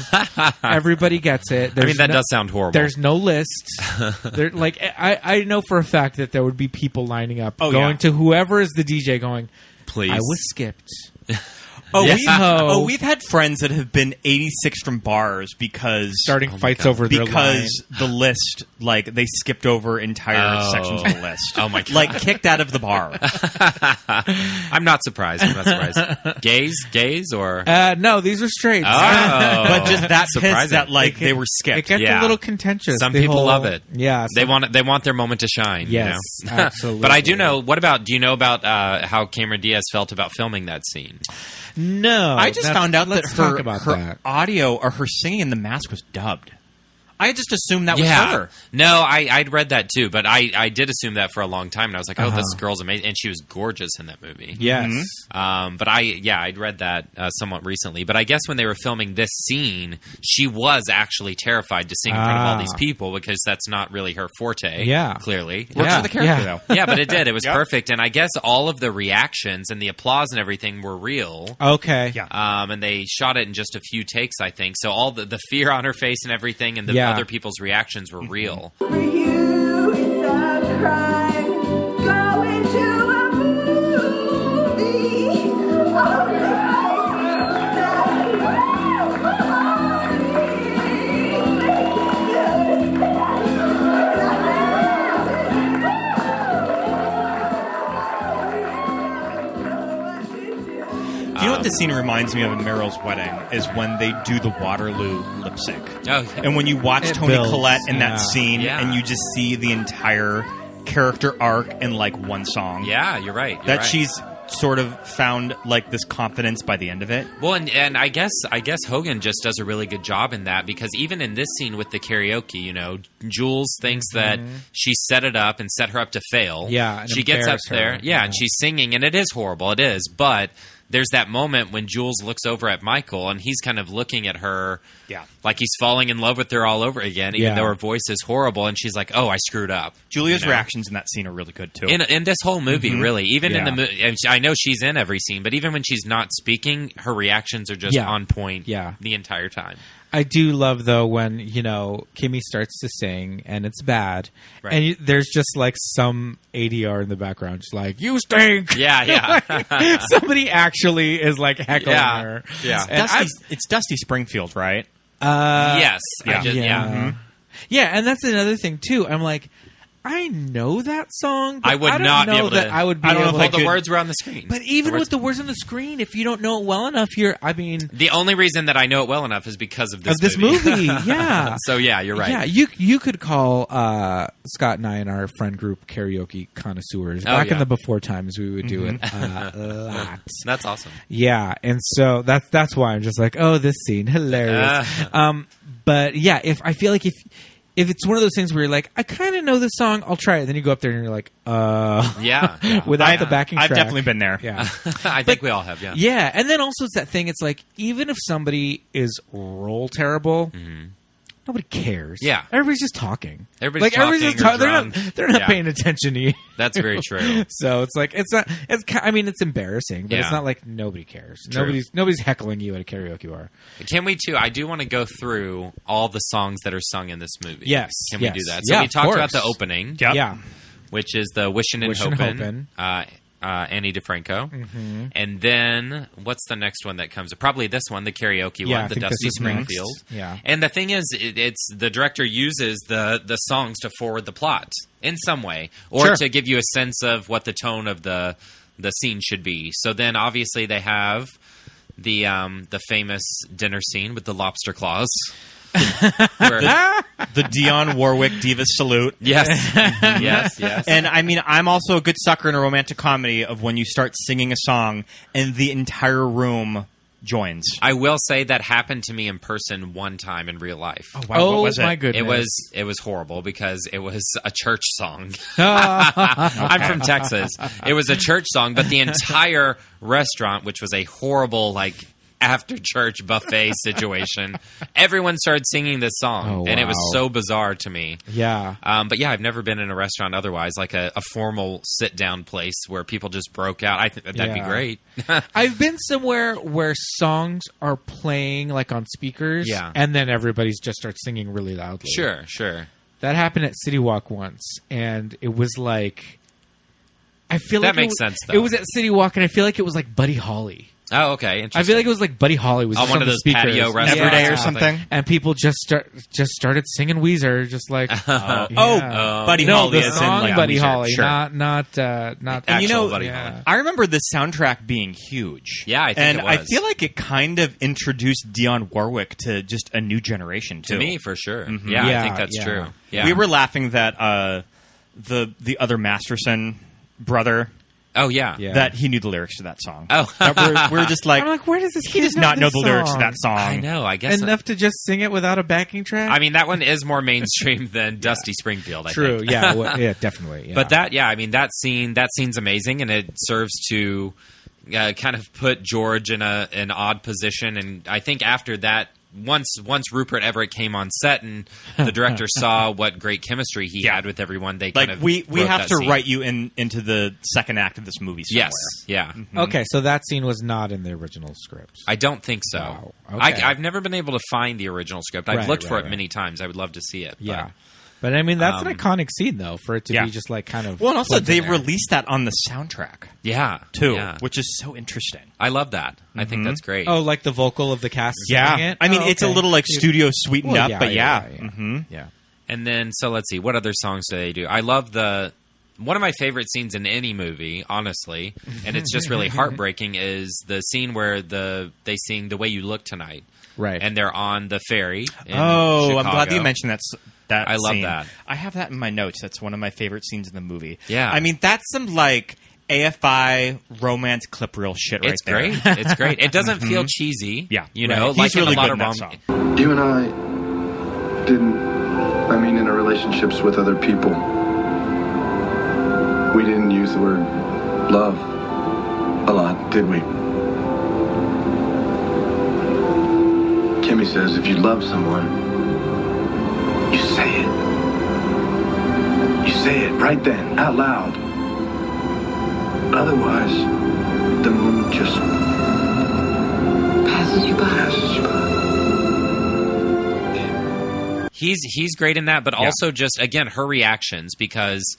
Everybody gets it. I mean, that does sound horrible. There's no list. I know for a fact that there would be people lining up, going to whoever is the DJ, going, please. I was skipped. We've had friends that have been 86 from bars because starting fights over their line. because the list, like they skipped over entire sections of the list. Oh my god! Like kicked out of the bar. I'm not surprised. Gays or no, these are straights. But just that pissed Surprising. that like they were skipped. It gets a little contentious. Some the people whole- love it. Yeah, They want their moment to shine. Yes, you know? absolutely. But I do know. Do you know about how Cameron Diaz felt about filming that scene? No, I just found out that let's talk about her that. audio or her singing in the mask was dubbed. I just assumed that was her. No, I'd read that too, but I did assume that for a long time, and I was like, oh, this girl's amazing. And she was gorgeous in that movie. Yes. But I'd read that somewhat recently. But I guess when they were filming this scene, she was actually terrified to sing in front of all these people because that's not really her forte. Yeah. Clearly. Works for the character, though. Yeah, but it did. It was perfect. And I guess all of the reactions and the applause and everything were real. Okay. Yeah. And they shot it in just a few takes, I think. So all the fear on her face and everything and the other people's reactions were real. For you, it's a crime. Go into a movie. All Do you know what this scene reminds me of in Meryl's Wedding is when they do the Waterloo lip sync. Oh, yeah. And when you watch Toni Collette in that scene and you just see the entire character arc in like one song. Yeah, you're right. She's sort of found like this confidence by the end of it. Well, and I guess Hogan just does a really good job in that because even in this scene with the karaoke, you know, Jules thinks that she set it up and set her up to fail. Yeah, and she gets up there. her. Yeah, and she's singing, and it is horrible. It is, but there's that moment when Jules looks over at Michael and he's kind of looking at her like he's falling in love with her all over again, even though her voice is horrible. And she's like, oh, I screwed up. Julia's reactions in that scene are really good, too. In this whole movie, really. Even in the movie, I know she's in every scene, but even when she's not speaking, her reactions are just on point the entire time. I do love, though, when, you know, Cammie starts to sing and it's bad. Right. And there's just, like, some ADR in the background. Just like, you stink! Yeah. Like, somebody actually is, like, heckling her. Yeah. It's Dusty Springfield, right? Yes. Yeah, and that's another thing, too. I'm like, I know that song, but I would not be able to. I would be able able to. to. The words were on the screen. But even with the words on the screen, if you don't know it well enough, the only reason that I know it well enough is because of this movie. Yeah. So yeah, you're right. Yeah, you could call Scott and I and our friend group karaoke connoisseurs. Back in the before times, we would do it lots. That's awesome. Yeah, and so that's why I'm just like, oh, this scene, hilarious. But yeah, if if it's one of those things where you're like, I kind of know this song, I'll try it. Then you go up there and you're like, without the backing track. I've definitely been there. Yeah. I think we all have, yeah. Yeah, and then also it's that thing, it's like, even if somebody is role terrible, nobody cares. Yeah. Everybody's just talking. Everybody's talking. They're not paying attention to you. That's very true. So it's like, it's embarrassing, but it's not like nobody cares. True. Nobody's heckling you at a karaoke bar. Can we too? I do want to go through all the songs that are sung in this movie. Yes. Can we do that? So we talked about the opening. Yep. Yeah. Which is the Wishin' and Hopin'. Annie DeFranco. And then, what's the next one that comes? Probably this one, the karaoke one, the Dusty Springfield. Yeah. And the thing is, it's the director uses the songs to forward the plot in some way, or to give you a sense of what the tone of the scene should be. So then, obviously, they have the famous dinner scene with the lobster claws. The Dionne Warwick Divas Salute. Yes. Yes. And I mean, I'm also a good sucker in a romantic comedy of when you start singing a song and the entire room joins. I will say that happened to me in person one time in real life. Oh, wow. What was it? My goodness. It was horrible because it was a church song. I'm from Texas. It was a church song, but the entire restaurant, which was a horrible, after church buffet situation, everyone started singing this song, and it was so bizarre to me. Yeah. But yeah, I've never been in a restaurant otherwise, like a formal sit down place where people just broke out. I think that'd be great. I've been somewhere where songs are playing on speakers, and then everybody's just starts singing really loudly. Sure. That happened at City Walk once, and it was like, I feel that like makes sense. Though it was at City Walk, and I feel like it was like Buddy Holly. Oh, okay. Interesting. I feel like it was like Buddy Holly was on one of those patio restaurants every day or something, and people just started singing Weezer, just like Buddy Holly, the song Buddy Weezer. Holly, sure. not actual Buddy Holly. I remember the soundtrack being huge. Yeah, I think it was. I feel like it kind of introduced Dionne Warwick to just a new generation too. To me, for sure. Mm-hmm. Yeah, I think that's true. Yeah. We were laughing that the other Masterson brother. Oh, yeah. that he knew the lyrics to that song. Oh. That we're just like, I'm like, where does this he kid does not know the lyrics to song? that song. I know, I guess. Enough to just sing it without a backing track? I mean, that one is more mainstream than Dusty Springfield, I True, think. yeah. Well, yeah, definitely. Yeah. But that scene's amazing, and it serves to kind of put George in an odd position. And I think after that, once Rupert Everett came on set and the director saw what great chemistry he had with everyone, they kind of we wrote have that to scene. write you into the second act of this movie somewhere. Yes, yeah. Mm-hmm. Okay, so that scene was not in the original script. I don't think so. Wow. Okay. I've never been able to find the original script. I've looked for it right. many times. I would love to see it. Yeah. But I mean, that's an iconic scene, though, for it to be just like kind of. Well, and also plugged in they there. released that on the soundtrack Yeah, too, yeah. which is so interesting. I love that. I think that's great. Oh, like the vocal of the cast singing it? I mean, Oh, it's a okay. little like studio sweetened Well, up, but yeah. Yeah. And then, so let's see, what other songs do they do? I love one of my favorite scenes in any movie, honestly, and it's just really heartbreaking, is the scene where they sing "The Way You Look Tonight," Right. and they're on the ferry. In Oh, I'm glad Chicago. that you mentioned that. That I love scene. that. I have that in my notes. That's one of my favorite scenes in the movie. Yeah. I mean, that's some like AFI romance clip reel shit right It's there. great. It's great. It doesn't feel cheesy. Yeah, you right. know, He's like really in a lot good of in that song. You and I didn't, in our relationships with other people, we didn't use the word love a lot, did we? Cammie says if you love someone, you say it. You say it right then, out loud. Otherwise, the moment just Passes you by. He's great in that, but also just, again, her reactions, because,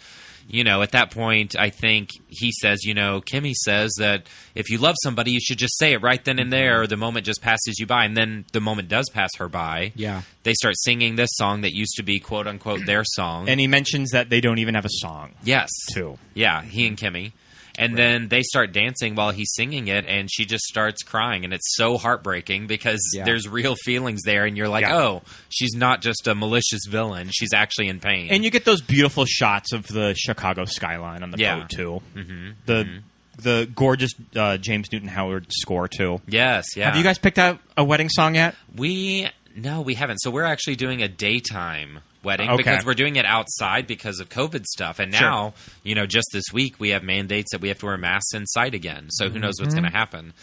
you know, at that point, I think he says, you know, Cammie says that if you love somebody, you should just say it right then and there, or the moment just passes you by, and then the moment does pass her by. Yeah. They start singing this song that used to be, quote-unquote, their song. And he mentions that they don't even have a song. Yes. Too. Yeah, he and Cammie. And then they start dancing while he's singing it, and she just starts crying. And it's so heartbreaking because there's real feelings there, and you're like, oh, she's not just a malicious villain. She's actually in pain. And you get those beautiful shots of the Chicago skyline on the boat, too. Mm-hmm. The gorgeous James Newton Howard score, too. Yes, yeah. Have you guys picked out a wedding song yet? No, we haven't. So we're actually doing a daytime wedding Okay. because we're doing it outside because of COVID stuff. And now, you know, just this week we have mandates that we have to wear masks inside again. So who knows what's going to happen.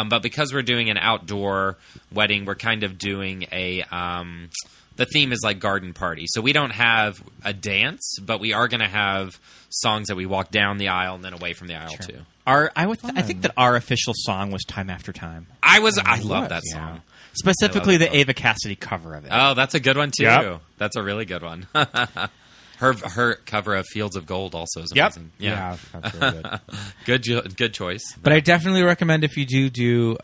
But because we're doing an outdoor wedding, we're kind of doing the theme is like garden party. So we don't have a dance, but we are going to have songs that we walk down the aisle and then away from the aisle too. I think that our official song was Time After Time. I love that song. Specifically the Ava Cassidy cover of it. Oh, that's a good one too. Yep. That's a really good one. Her cover of Fields of Gold also is Yep. amazing. Yeah, that's really good. Good choice. But I definitely recommend if you do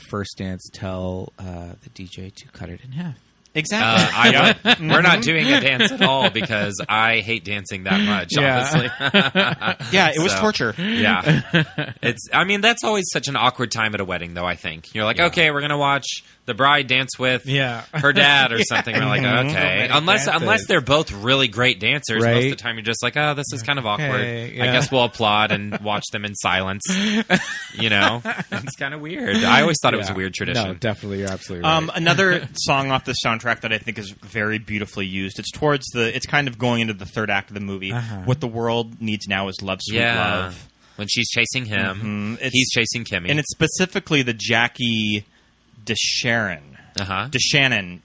first dance, tell the DJ to cut it in half. Exactly. We're not doing a dance at all because I hate dancing that much, honestly. Yeah, it was torture. Yeah. That's always such an awkward time at a wedding, though, I think. You're like, okay, we're going to watch the bride dance with her dad or something. We're like, okay. Unless they're both really great dancers, most of the time you're just like, oh, this is kind of awkward. I guess we'll applaud and watch them in silence. You know? It's kind of weird. I always thought it was a weird tradition. No, definitely. You're absolutely right. Another song off the soundtrack that I think is very beautifully used. It's kind of going into the third act of the movie. What the world needs now is love, sweet love. When she's chasing him, he's chasing Cammie. And it's specifically the Jackie DeShannon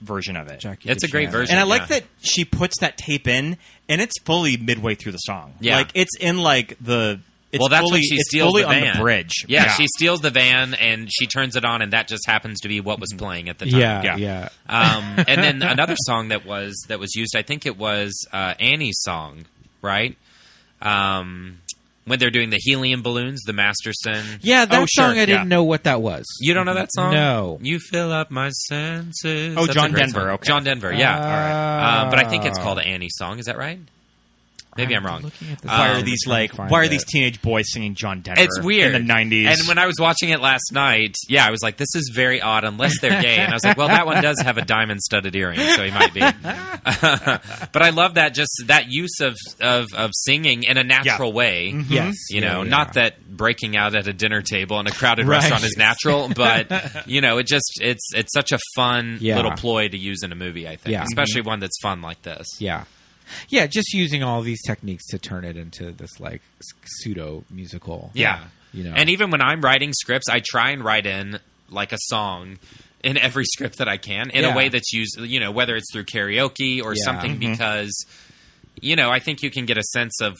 version of it. It's a great version. And I like that she puts that tape in, and it's fully midway through the song. Yeah. Like, it's in, like, the... That's when she steals the van. On the bridge. Yeah, she steals the van, and she turns it on, and that just happens to be what was playing at the time. Yeah. And then another song that was used, I think it was Annie's song, right? When they're doing the helium balloons, the Masterson. Yeah, that song, I didn't know what that was. You don't know that song? No. You fill up my senses. Oh, That's John a great Denver. song. Okay. John Denver, yeah. All right. But I think it's called Annie's song. Is that right? Maybe I'm wrong. Why are these teenage boys singing John Denver? It's weird. In the 90s. And when I was watching it last night, I was like, this is very odd unless they're gay. And I was like, well, that one does have a diamond-studded earring, so he might be. But I love that use of singing in a natural way. Mm-hmm. Yes. Not that breaking out at a dinner table in a crowded restaurant is natural, but it's such a fun little ploy to use in a movie, I think. Especially one that's fun like this. Yeah. Yeah, just using all these techniques to turn it into this like pseudo musical. Yeah. And even when I'm writing scripts, I try and write in like a song in every script that I can in a way that's used, whether it's through karaoke or something, because I think you can get a sense of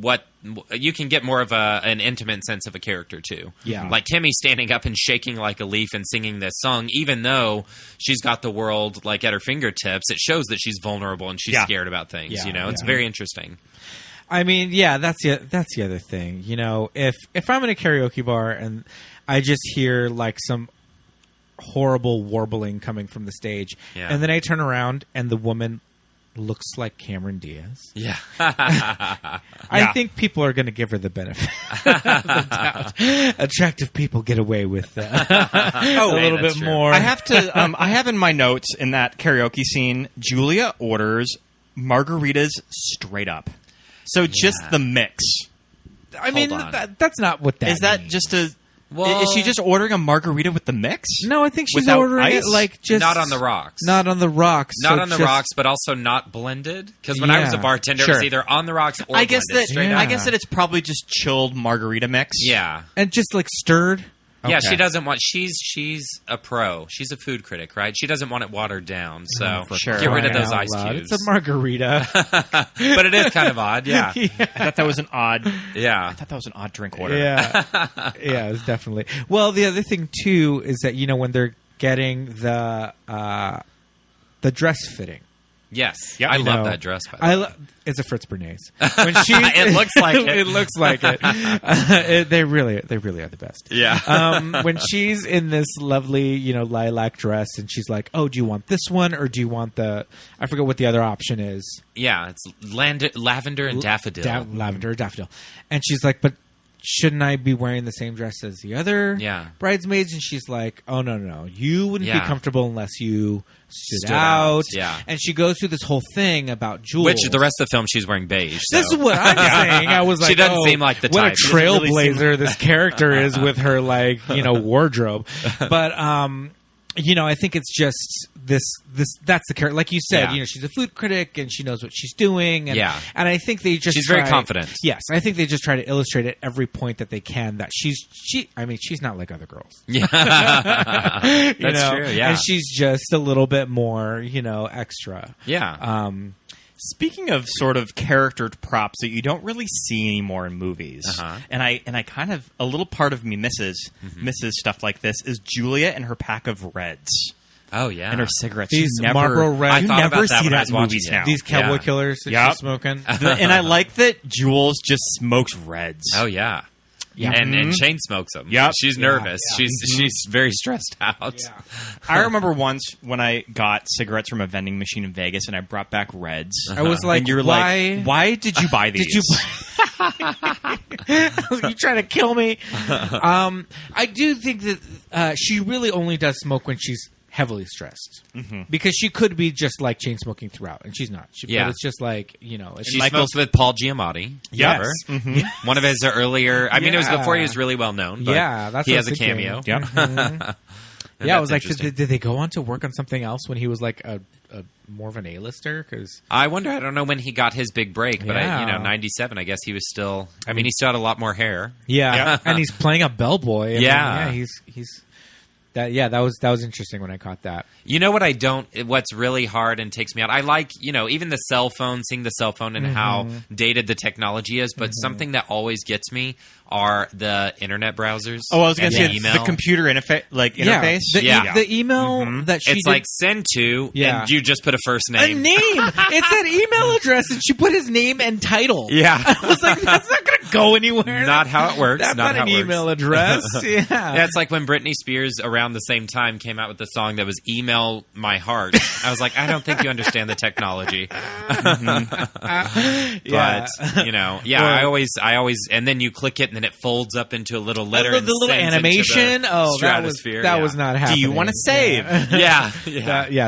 what you can get more of an intimate sense of a character too. Yeah. Like Cammie standing up and shaking like a leaf and singing this song, even though she's got the world like at her fingertips, it shows that she's vulnerable and she's scared about things. It's very interesting. I mean, that's the other thing. If I'm in a karaoke bar and I just hear like some horrible warbling coming from the stage, and then I turn around and the woman looks like Cameron Diaz. Yeah. I think people are going to give her the benefit of the doubt. Attractive people get away with a little bit more. I have to. I have in my notes in that karaoke scene, Julia orders margaritas straight up. So just the mix. I mean, that's not what that is. That means. just a. Well, is she just ordering a margarita with the mix? No, I think she's without ordering ice? it like just not on the rocks. Not on the rocks. Not on the rocks, but also not blended. Because when I was a bartender, it was either on the rocks or I guess blended. I guess that it's probably just chilled margarita mix. Yeah, and just like stirred. Yeah, she doesn't want. She's a pro. She's a food critic, right? She doesn't want it watered down. So get rid of those ice cubes. It's a margarita, but it is kind of odd. Yeah. I thought that was an odd. Yeah, I thought that was an odd drink order. Yeah, it was definitely. Well, the other thing too is that when they're getting the dress fitting. Yes, I love that dress. By the way. It's a Fritz Bernays. When she, it looks like it. It looks like it. They really are the best. Yeah. When she's in this lovely, lilac dress, and she's like, "Oh, do you want this one or do you want the?" I forget what the other option is. Yeah, it's lavender and daffodil. Lavender or daffodil, and she's like, "But shouldn't I be wearing the same dress as the other bridesmaids?" And she's like, "Oh no, you wouldn't be comfortable unless you stood out." Yeah, and she goes through this whole thing about jewels. Which the rest of the film she's wearing beige. So. This is what I'm saying. I was like, she doesn't seem like the what type. a trailblazer this character is with her wardrobe. But I think it's just this that's the character. Like you said, she's a food critic and she knows what she's doing. And, and I think they just she's very confident. Yes, I think they just try to illustrate at every point that they can that she's not like other girls. Yeah, that's true. Yeah, and she's just a little bit more, extra. Yeah. Speaking of sort of character props that you don't really see anymore in movies, and I kind of a little part of me misses stuff like this is Julia and her pack of Reds. Oh yeah, and her cigarettes. These Marlboro Reds. You never see that in movies now. These cowboy killers that she's smoking. And I like that Jules just smokes Reds. Oh yeah. Yeah, and Shane smokes them. Yep. She's nervous. Yeah. She's very stressed out. Yeah. I remember once when I got cigarettes from a vending machine in Vegas, and I brought back Reds. I was like, and you're why did you buy these? You trying to kill me? I do think that she really only does smoke when she's heavily stressed, because she could be just like chain smoking throughout, and she's not. But it's just like she smokes with Paul Giamatti. Yes, one of his earlier. I mean, it was before he was really well known. But that's he has a cameo. Yep. I was like, did they go on to work on something else when he was like a more of an A-lister? Because I wonder. I don't know when he got his big break, but 97. I guess he was still. I mean, he still had a lot more hair. Yeah, and he's playing a bellboy. He's. That was interesting when I caught that. You know what's really hard and takes me out? I like, even the cell phone, seeing the cell phone and how dated the technology is, but something that always gets me are the internet browsers. Oh, I was going to say the computer interface. The email that she it's like send to, and you just put a first name. A name! It's that email address, and she put his name and title. Yeah. I was like, that's not going to go anywhere. Not how it works. That's not how an it works. email address. Yeah. That's like when Britney Spears around the same time came out with the song that was "Email My Heart." I was like, I don't think you understand the technology. Yeah. But well, I always, and then you click it, and then it folds up into a little letter. The and little sends animation. into the stratosphere. That was not happening. Do you want to save? Yeah.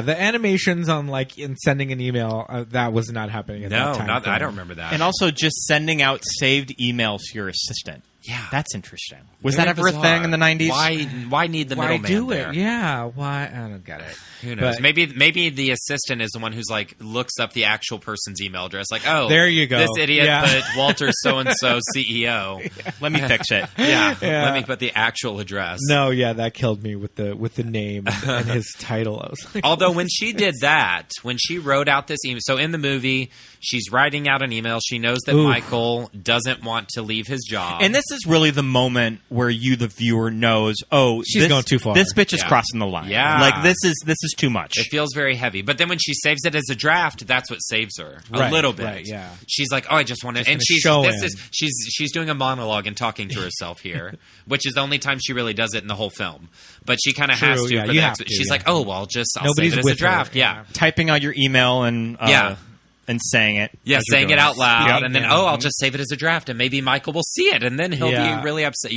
The animations on like in sending an email that was not happening at that time. I don't remember that. And also just sending out saved emails to your assistant. Yeah. That's interesting. Was Very that ever bizarre. a thing in the 90s? Why need the Why middleman do there? it? Yeah. Why? I don't get it. Who knows? But- Maybe the assistant is the one who's like looks up the actual person's email address. Like, oh, There you go. This idiot Yeah. put Walter so and so CEO. Let me fix it. Yeah. Yeah. Let me put the actual address. No, yeah, that killed me with the name and his title. I was like, Although when she did that, when she wrote out this email, so in the movie, she's writing out an email. She knows that Michael doesn't want to leave his job. And this is really the moment where you, the viewer, knows, She's going too far. This bitch is Yeah. crossing the line. Yeah. Like, this is too much. It feels very heavy. But then when she saves it as a draft, that's what saves her a Right, little bit. right, yeah. She's like, oh, I just want to. And gonna show him. she's doing a monologue and talking to herself here, which is the only time she really does it in the whole film. But she kind of has True, to. yeah, for you the have to, she's yeah. like, oh, well, I'll Nobody's save it as a with her, draft. yeah. Typing out your email and and saying it. Yeah, as you're saying doing it out loud, Yep. and then I'll just save it as a draft, and maybe Michael will see it, and then he'll Yeah. be really upset,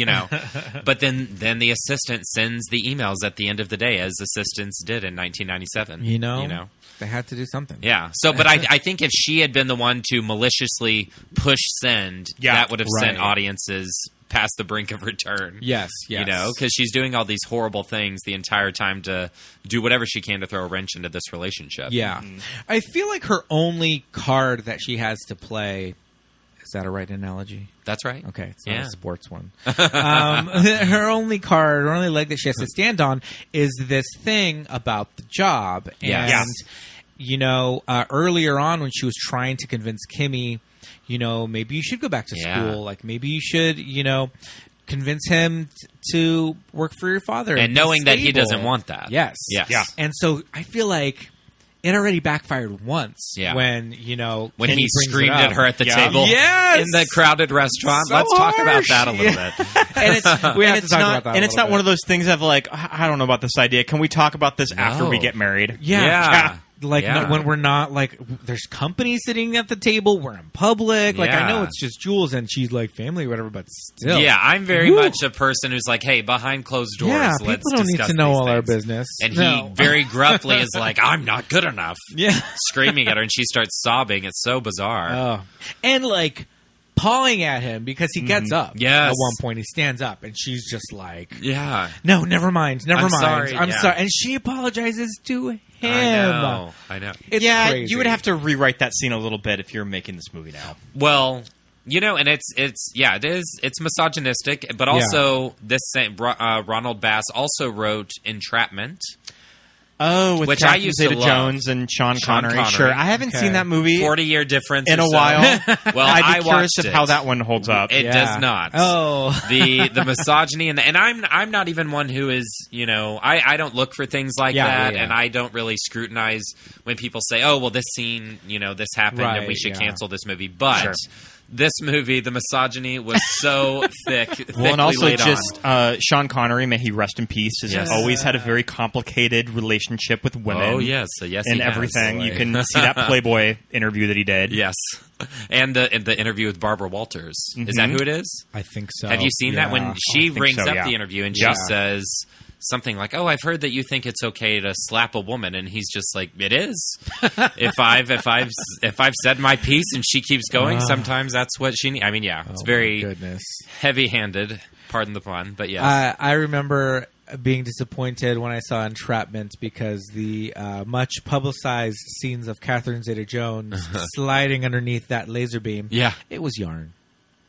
But then the assistant sends the emails at the end of the day, as assistants did in 1997. you know, they had to do something. Yeah. So, but I think if she had been the one to maliciously push send, that would have sent Right. audiences past the brink of return. Yes. Because she's doing all these horrible things the entire time to do whatever she can to throw a wrench into this relationship. Yeah. I feel like her only card that she has to play. Is that a right analogy? That's right. Okay, it's not Yeah. a sports one. Her only card, her only leg that she has to stand on is this thing about the job. Yes. And, earlier on when she was trying to convince Cammie, maybe you should go back to school. Like, maybe you should, convince him to work for your father. And be knowing that he stable. doesn't want that. Yes. Yes. Yeah. And so I feel like it already backfired once when when, he Kenny brings it screamed up. at her at the Yeah. table Yes! in the crowded restaurant. So Let's talk about harsh. that a little bit. And it's We have and to it's talk not about that a and it's little not one bit. of those things of like, I don't know about this idea. Can we talk about this after we get married? Yeah. Like Yeah. when we're not like there's company sitting at the table, we're in public. Like I know Yeah. it's just Jules and she's like family or whatever, but still. Yeah, I'm very Woo. much a person who's like, hey, behind closed doors, Yeah, let's people don't need discuss to know these all our things. business. And No. he very gruffly is like, I'm not good enough. Yeah. Screaming at her, and she starts sobbing. It's so bizarre. Oh. And like pawing at him because he gets up. Yes. At one point he stands up and she's just like, Yeah. no, never mind. Never I'm mind. sorry, I'm yeah. sorry. And she apologizes to him. I know. It's Yeah, crazy. you would have to rewrite that scene a little bit if you're making this movie now. Well, and it is. It's misogynistic, but also this same Ronald Bass also wrote Entrapment. Oh, with Which I Catherine used to love. Zeta-Jones and Sean Connery. Connery. Sure, I haven't Okay. seen that movie 40-year difference in or a so. while. Well, I'd be I curious watched of it. how that one holds up. It Yeah. does not. Oh. The misogyny and I'm not even one who is, I don't look for things like that, yeah. and I don't really scrutinize when people say, oh, well, this scene, this happened and we Right, should yeah. cancel this movie. But Sure. this movie, the misogyny was so thickly Well, and also laid just Sean Connery, may he rest in peace, has Yes. always had a very complicated relationship with women. Oh, yes. Yes, and he has. everything. You can see that Playboy interview that he did. Yes. And the interview with Barbara Walters. Is that who it is? I think so. Have you seen that? When she think brings so, up yeah. the interview and Yeah. she says something like, "Oh, I've heard that you think it's okay to slap a woman," and he's just like, "It is. if I've said my piece and she keeps going, sometimes that's what she needs." I mean, yeah, it's very goodness. heavy-handed. Pardon the pun, but yes. I remember being disappointed when I saw Entrapment because the much publicized scenes of Catherine Zeta-Jones sliding underneath that laser beam. Yeah. It was yarn.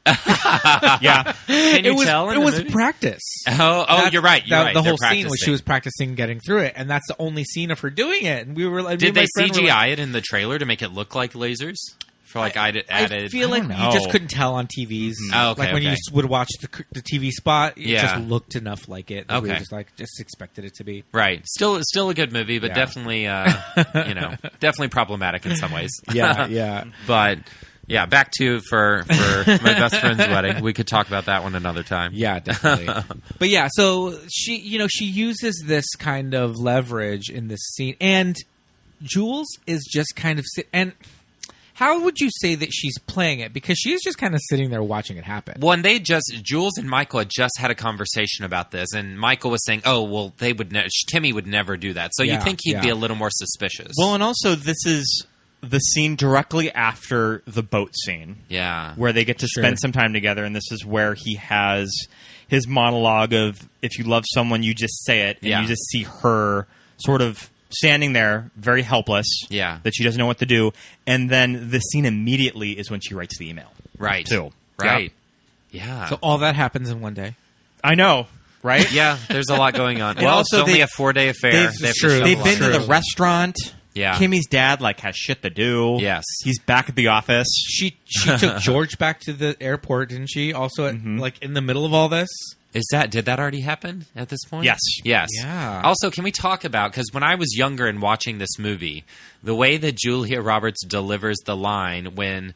Yeah. Can you it was, tell? It was practice. Oh, you're right. You're right. The They're whole scene was practicing. she was practicing getting through it, and that's the only scene of her doing it. And we were like, Did me and they my friend were CGI like, it in the trailer to make it look like lasers? For like added. I feel like don't you know. just couldn't tell on TVs. Oh, okay, like when you okay. would watch the TV spot, it Yeah. just looked enough like it. That we were Okay. just expected it to be. Right. Still a good movie, but Yeah. definitely, definitely problematic in some ways. Yeah, yeah. But Yeah, back to for my best friend's wedding. We could talk about that one another time. Yeah, definitely. But yeah, so she uses this kind of leverage in this scene, and Jules is just kind of and how would you say that she's playing it? Because she's just kind of sitting there watching it happen. Well, and Jules and Michael had just had a conversation about this, and Michael was saying, "Oh, well, Timmy would never do that." So you think he'd be a little more suspicious. Well, and also this is the scene directly after the boat scene. Yeah. Where they get to spend some time together, and this is where he has his monologue of, if you love someone, you just say it, and you just see her sort of standing there, very helpless, that she doesn't know what to do, and then the scene immediately is when she writes the email. Right. Too. Right. Yeah. So all that happens in one day. I know, right? Yeah, there's a lot going on. And Well, also it's only a 4-day affair. They've been to the restaurant. Yeah. Kimmy's dad has shit to do. Yes. He's back at the office. She took George back to the airport, didn't she? Also, in the middle of all this. Did that already happen at this point? Yes. Yeah. Also, can we talk about, because when I was younger and watching this movie, the way that Julia Roberts delivers the line when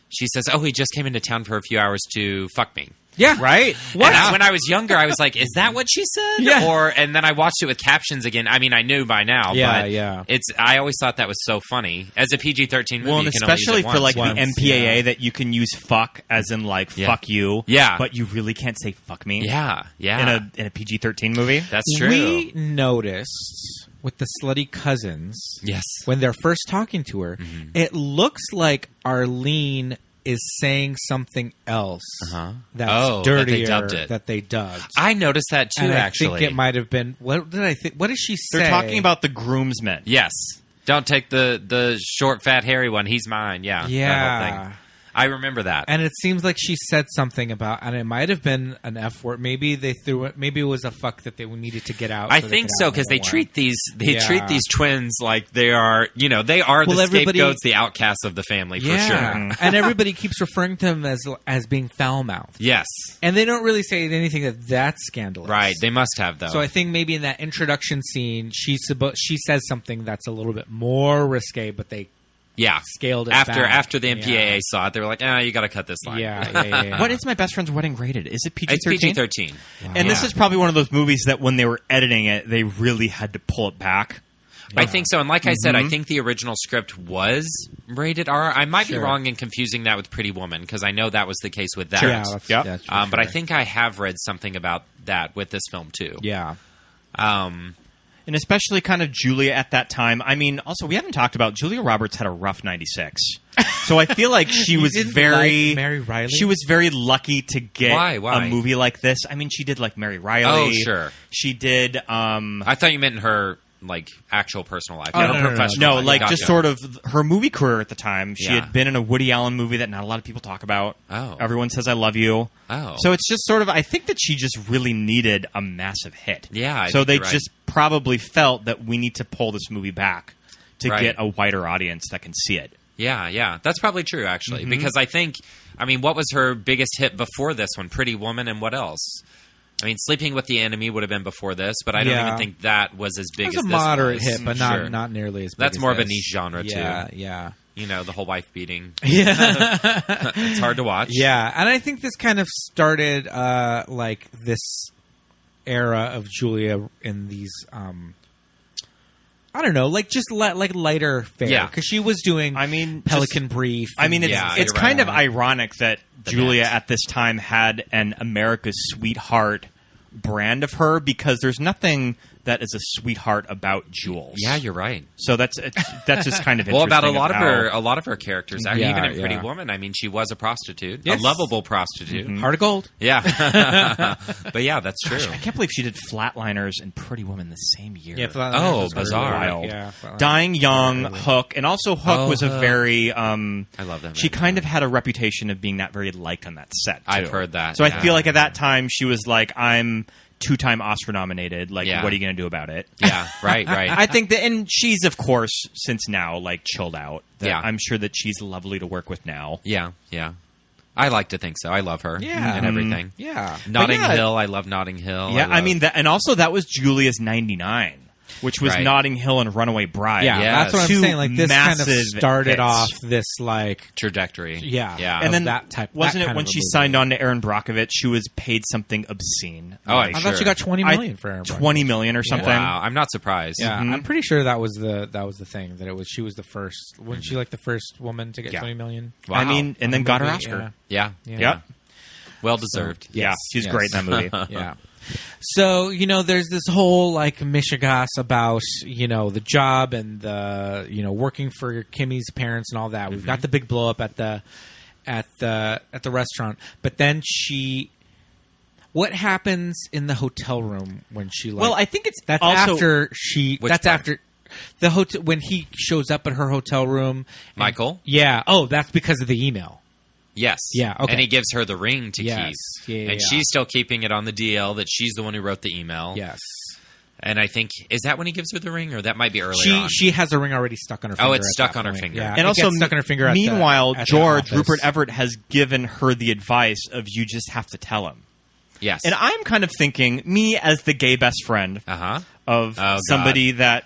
she says, "Oh, he just came into town for a few hours to fuck me." Yeah. Right? When I was younger, I was like, is that what she said? Yeah. And then I watched it with captions again. I mean, I knew by now, but I always thought that was so funny. As a PG-13 movie, well, and you can only use especially it for once. the MPAA that you can use fuck as in fuck you. Yeah. But you really can't say fuck me. Yeah. Yeah. In a PG-13 movie. That's true. We noticed with the slutty cousins, yes, when they're first talking to her, it looks like Arlene is saying something else that's dirtier that they dubbed. I noticed that too, and actually. I think it might have been... What did I think? What did she say? They're talking about the groomsmen. Yes. Don't take the short, fat, hairy one. He's mine. Yeah. Yeah. That whole thing. I remember that. And it seems like she said something about... And it might have been an F word. Maybe they threw it... Maybe it was a fuck that they needed to get out. I think so, because they treat these twins like they are... they are the scapegoats, the outcasts of the family, for sure. And everybody keeps referring to them as being foul-mouthed. Yes. And they don't really say anything that's scandalous. Right. They must have, though. So I think maybe in that introduction scene, she says something that's a little bit more risque, but they scaled it back. After the MPAA saw it, they were like, you got to cut this line. Yeah. What is My Best Friend's Wedding rated? Is it PG-13? It's PG-13. Wow. And this is probably one of those movies that when they were editing it, they really had to pull it back. I think so. And like I said, I think the original script was rated R. I might be wrong in confusing that with Pretty Woman, because I know that was the case with that. Sure. Yeah, but I think I have read something about that with this film, too. Yeah. And especially kind of Julia at that time. I mean, also, we haven't talked about Julia Roberts had a rough 96. So I feel like she was very... Mary Riley? She was very lucky to get Why? a movie like this. I mean, she did Mary Riley. Oh, sure. She did... I thought you meant in her... actual personal life, professional life. Gotcha. Just sort of her movie career at the time. She had been in a Woody Allen movie that not a lot of people talk about. Oh. Everyone Says I Love You. Oh. So it's just sort of, I think that she just really needed a massive hit. Yeah, so they just probably felt that we need to pull this movie back to get a wider audience that can see it. Yeah. That's probably true, actually. Because I think, what was her biggest hit before this one? Pretty Woman, and what else? Sleeping with the Enemy would have been before this, but I don't even think that was as big as this was. It was a moderate hit, but not nearly as big That's as more this. of a niche genre, too. Yeah. The whole wife beating. Yeah. It's hard to watch. Yeah, and I think this kind of started, this era of Julia in these... I don't know, lighter fare. Yeah. Because she was doing Pelican Brief. It's kind of ironic that Julia at this time had an America's Sweetheart brand of her, because there's nothing that is a sweetheart about Jules. Yeah, you're right. So that's just kind of interesting. Well, about a lot of her characters, even in Pretty Woman. She was a prostitute, a lovable prostitute, heart of gold. Yeah, but yeah, that's true. Gosh, I can't believe she did Flatliners and Pretty Woman the same year. Yeah, bizarre! Wild. Yeah, Dying Young, Hook, and also Hook was a very. I love that. She kind of had a reputation of being not very liked on that set. Too. I've heard that. So I feel like at that time she was like, I'm 2-time Oscar nominated. What are you going to do about it? Yeah, right. I think that, and she's of course since now chilled out. I'm sure that she's lovely to work with now. Yeah. I like to think so. I love her. Yeah, and everything. Yeah, Notting Hill. I love Notting Hill. Yeah, that, and also that was Julia's 99. which was Right. Notting Hill and Runaway Bride. Yeah, Yes. that's what I'm Two saying. Like this kind of massive started hits. off this like Trajectory. yeah, Yeah. And then that type. wasn't that it kind when of a she movie. signed on to Erin Brockovich, she was paid something obscene? Oh, I thought she got $20 million for Aaron Brockovich. 20 million or something. Wow. I'm not surprised. Yeah, Mhm. I'm pretty sure that was the thing that it was. She was the first. Wasn't she like the first woman to get Yeah. 20 million? Wow. I mean, and On then a got her movie? Oscar. Yeah. Yeah. Yep. Well deserved. Yeah, she's Yes. great in that movie. Yeah. So, there's this whole like mishigas about, the job and the, working for Kimmie's parents and all that. We've got the big blow up at the restaurant. But then what happens in the hotel room when she like Well, I think that's also after she Which that's part? after the hotel when he shows up at her hotel room. and- Michael? Yeah. Oh, that's because of the email. Yes. Yeah, okay. And he gives her the ring to Yes. keep. Yeah, and yeah. she's still keeping it on the DL that she's the one who wrote the email. Yes. And I think, is that when he gives her the ring, or that might be earlier on? She has a ring already stuck on her finger. Oh, it's at stuck that on her point. finger. Yeah, and it also, gets stuck on her finger. At meanwhile, the George office. Rupert Everett has given her the advice of you just have to tell him. Yes. And I'm kind of thinking, me as the gay best friend Uh-huh. of Oh, somebody that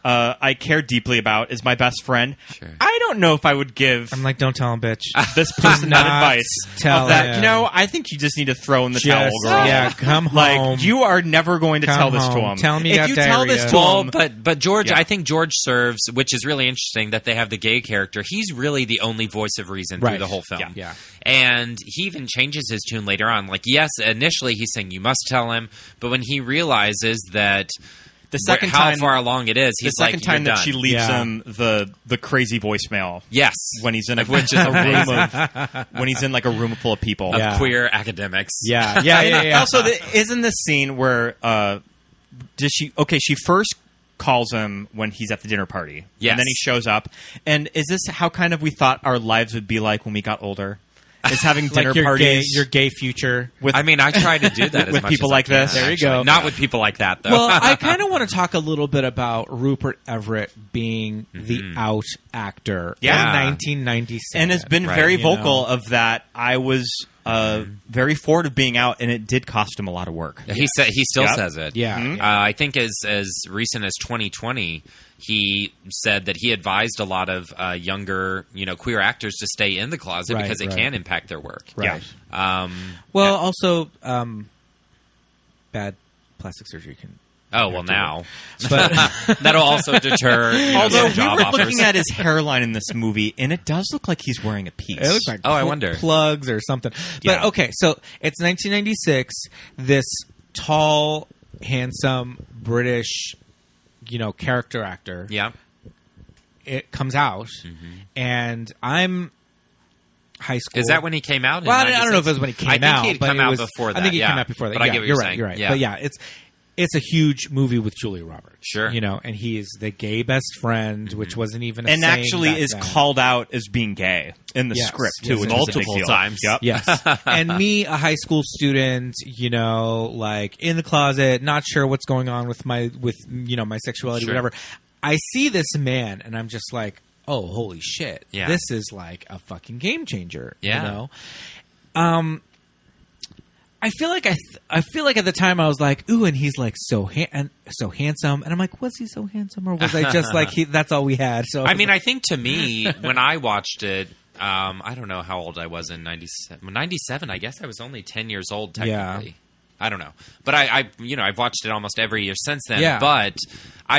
I care deeply about is my best friend. Sure. I don't know if I would give I'm like, don't tell him, bitch. this person that not advice. tell of that, him. you know, I think you just need to throw in the towel, Just, girl. yeah, come home. Like, you are never going to Come tell this to home. him. Tell me you if got you tell this diarrhea. to Well, him, but George, Yeah. I think George serves, which is really interesting that they have the gay character. He's really the only voice of reason through Right. the whole film. Yeah. Yeah. And he even changes his tune later on. Like, yes, initially he's saying you must tell him, but when he realizes that the second how time, far along it is, the he's like, second time "You're that she done." leaves Yeah. him the crazy voicemail Yes, when he's in a, Which is a room of when he's in like a room full of people. of Yeah. queer academics. Yeah, yeah. Also, isn't this scene where does she? Okay, she first calls him when he's at the dinner party. Yes. And then he shows up. And is this how kind of we thought our lives would be like when we got older? Is having dinner like your parties your gay future. with I mean, I try to do that as with much people as like I can, this. There you actually. go. Not with people like that, though. Well, I kind of want to talk a little bit about Rupert Everett being the out actor Yeah. in 1997. and has been Right, very you vocal know. of that. I was very forward of being out, and it did cost him a lot of work. He still Yep. says it. Yeah. Mhm. I think as recent as 2020, he said that he advised a lot of younger, queer actors to stay in the closet Right, because it right. can impact their work. Right. Yeah. Well, also, bad plastic surgery can. Oh well, now But that'll also deter. Although some we job were offers. looking at his hairline in this movie, and it does look like he's wearing a piece. it looks like Oh, I wonder. plugs or something. But Yeah. okay, so it's 1996. This tall, handsome British, character actor. yeah. It comes out, and I'm high school. Is that when he came out? in Well, I don't know if 96? it was when he came out. I think he had but come it out was- before that. I think he yeah. came out before that. But I yeah, get what you're you're right. saying. You're right. Yeah. But yeah, it's a huge movie with Julia Roberts. Sure. And he is the gay best friend, which wasn't even a and saying actually back is then. called out as being gay in the Yes. script Yes, too, which is a big multiple deal. times. Yep. Yes. And me, a high school student, like in the closet, not sure what's going on with my sexuality, Sure. whatever. I see this man and I'm just like, oh, holy shit. Yeah. This is like a fucking game changer. Yeah. I feel like I feel like at the time I was like, ooh, and he's like so handsome, and I'm like, was he so handsome, or was I just like that's all we had? So I mean, I think to me, when I watched it, I don't know how old I was in 97. 97, I guess I was only 10 years old technically. Yeah. I don't know. But I've watched it almost every year since then. Yeah. But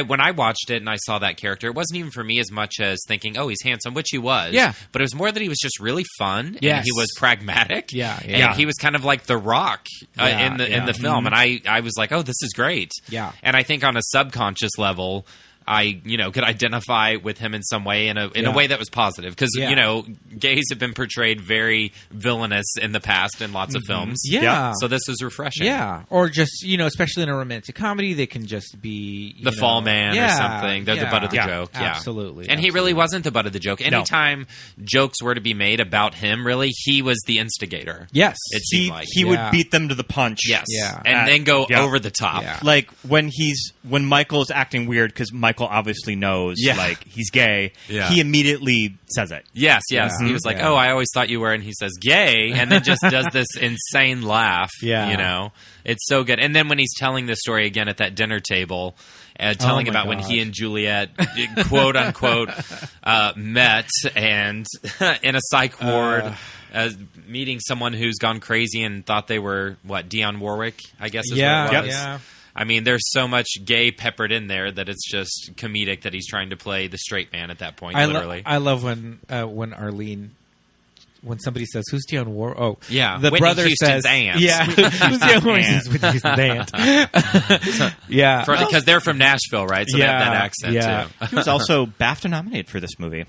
when I watched it and I saw that character, it wasn't even for me as much as thinking, oh, he's handsome, which he was. Yeah. But it was more that he was just really fun and Yes. he was pragmatic. Yeah, And yeah. he was kind of like The Rock Yeah, in the yeah. film. And I was like, oh, this is great. Yeah. And I think on a subconscious level, I could identify with him in some way in a Yeah. way that was positive because Yeah. gays have been portrayed very villainous in the past in lots of films. Yeah. So this was refreshing. yeah, or just especially in a romantic comedy, they can just be The fall man or something. They're the butt of the Yeah. joke. Yeah. Absolutely. And he really wasn't the butt of the joke. Anytime jokes were to be made about him, really, he was the instigator. Yes. It seemed like. He would Yeah. beat them to the punch. Yes. Yeah. And then go Yeah. over the top. Yeah. Like when Michael is acting weird because Michael Michael obviously knows, Yeah. like, he's gay, Yeah. he immediately says it. Yes. Yeah. He was like, Yeah. "Oh, I always thought you were," and he says, "Gay," and then just does this insane laugh. Yeah. You know, it's so good. And then when he's telling the story again at that dinner table, telling my about when God. he and Juliet, quote unquote, met and in a psych ward. Meeting someone who's gone crazy and thought they were Dionne Warwick, I guess is Yeah, what it was. yeah. I mean, there's so much gay peppered in there that it's just comedic that he's trying to play the straight man at that point, literally. I love when Arlene, when somebody says, "Who's Dionne Warwick?" Oh, Yeah, the Whitney brother Houston's says, aunt. "Yeah, who's Dionne Warwick?" Says, "Whitney Houston's aunt." Yeah, Because they're from Nashville, right? So they have that accent, too. He was also BAFTA nominated for this movie.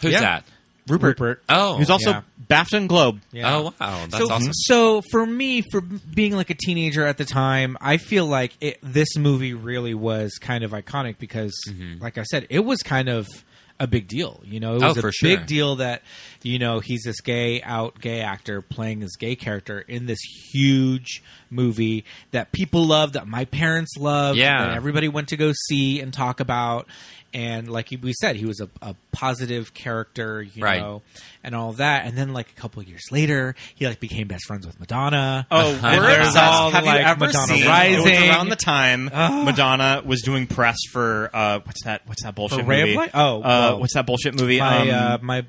Who's that? Rupert. Oh. He was also Yeah. BAFTA and Globe. Yeah. Oh, wow. That's awesome. So for me, for being like a teenager at the time, I feel like this movie really was kind of iconic because, like I said, it was kind of a big deal. You know, it was for a sure. big deal that, you know, he's this gay actor playing this gay character in this huge movie that people loved, that my parents loved, Yeah. that everybody went to go see and talk about. And like we said, he was a positive character, you Right. know, and all of that. And then like a couple of years later, he like became best friends with Madonna. Oh, And we're there's obsessed. all, Have like, you ever Madonna seen? Rising. It was around the time Madonna was doing press for what's that bullshit For Ray of movie? Light? Oh, well, what's that bullshit movie? something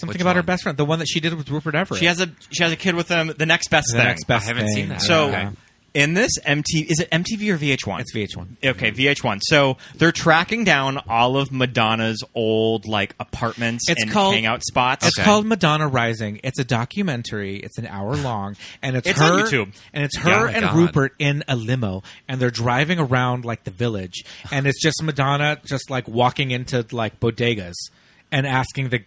Which about her one? best friend, the one that she did with Rupert Everett. She has a kid with him. The next best The thing. Next Best I haven't Thing. seen that. So Okay. in this is it MTV or VH1? It's VH1. Okay, VH1. So they're tracking down all of Madonna's old like apartments It's and called- hangout spots. It's called Madonna Rising. It's a documentary. It's an hour long, and it's It's her on YouTube. and it's Yeah, her my and God. Rupert in a limo, and they're driving around like the village, and it's just Madonna just like walking into like bodegas and asking the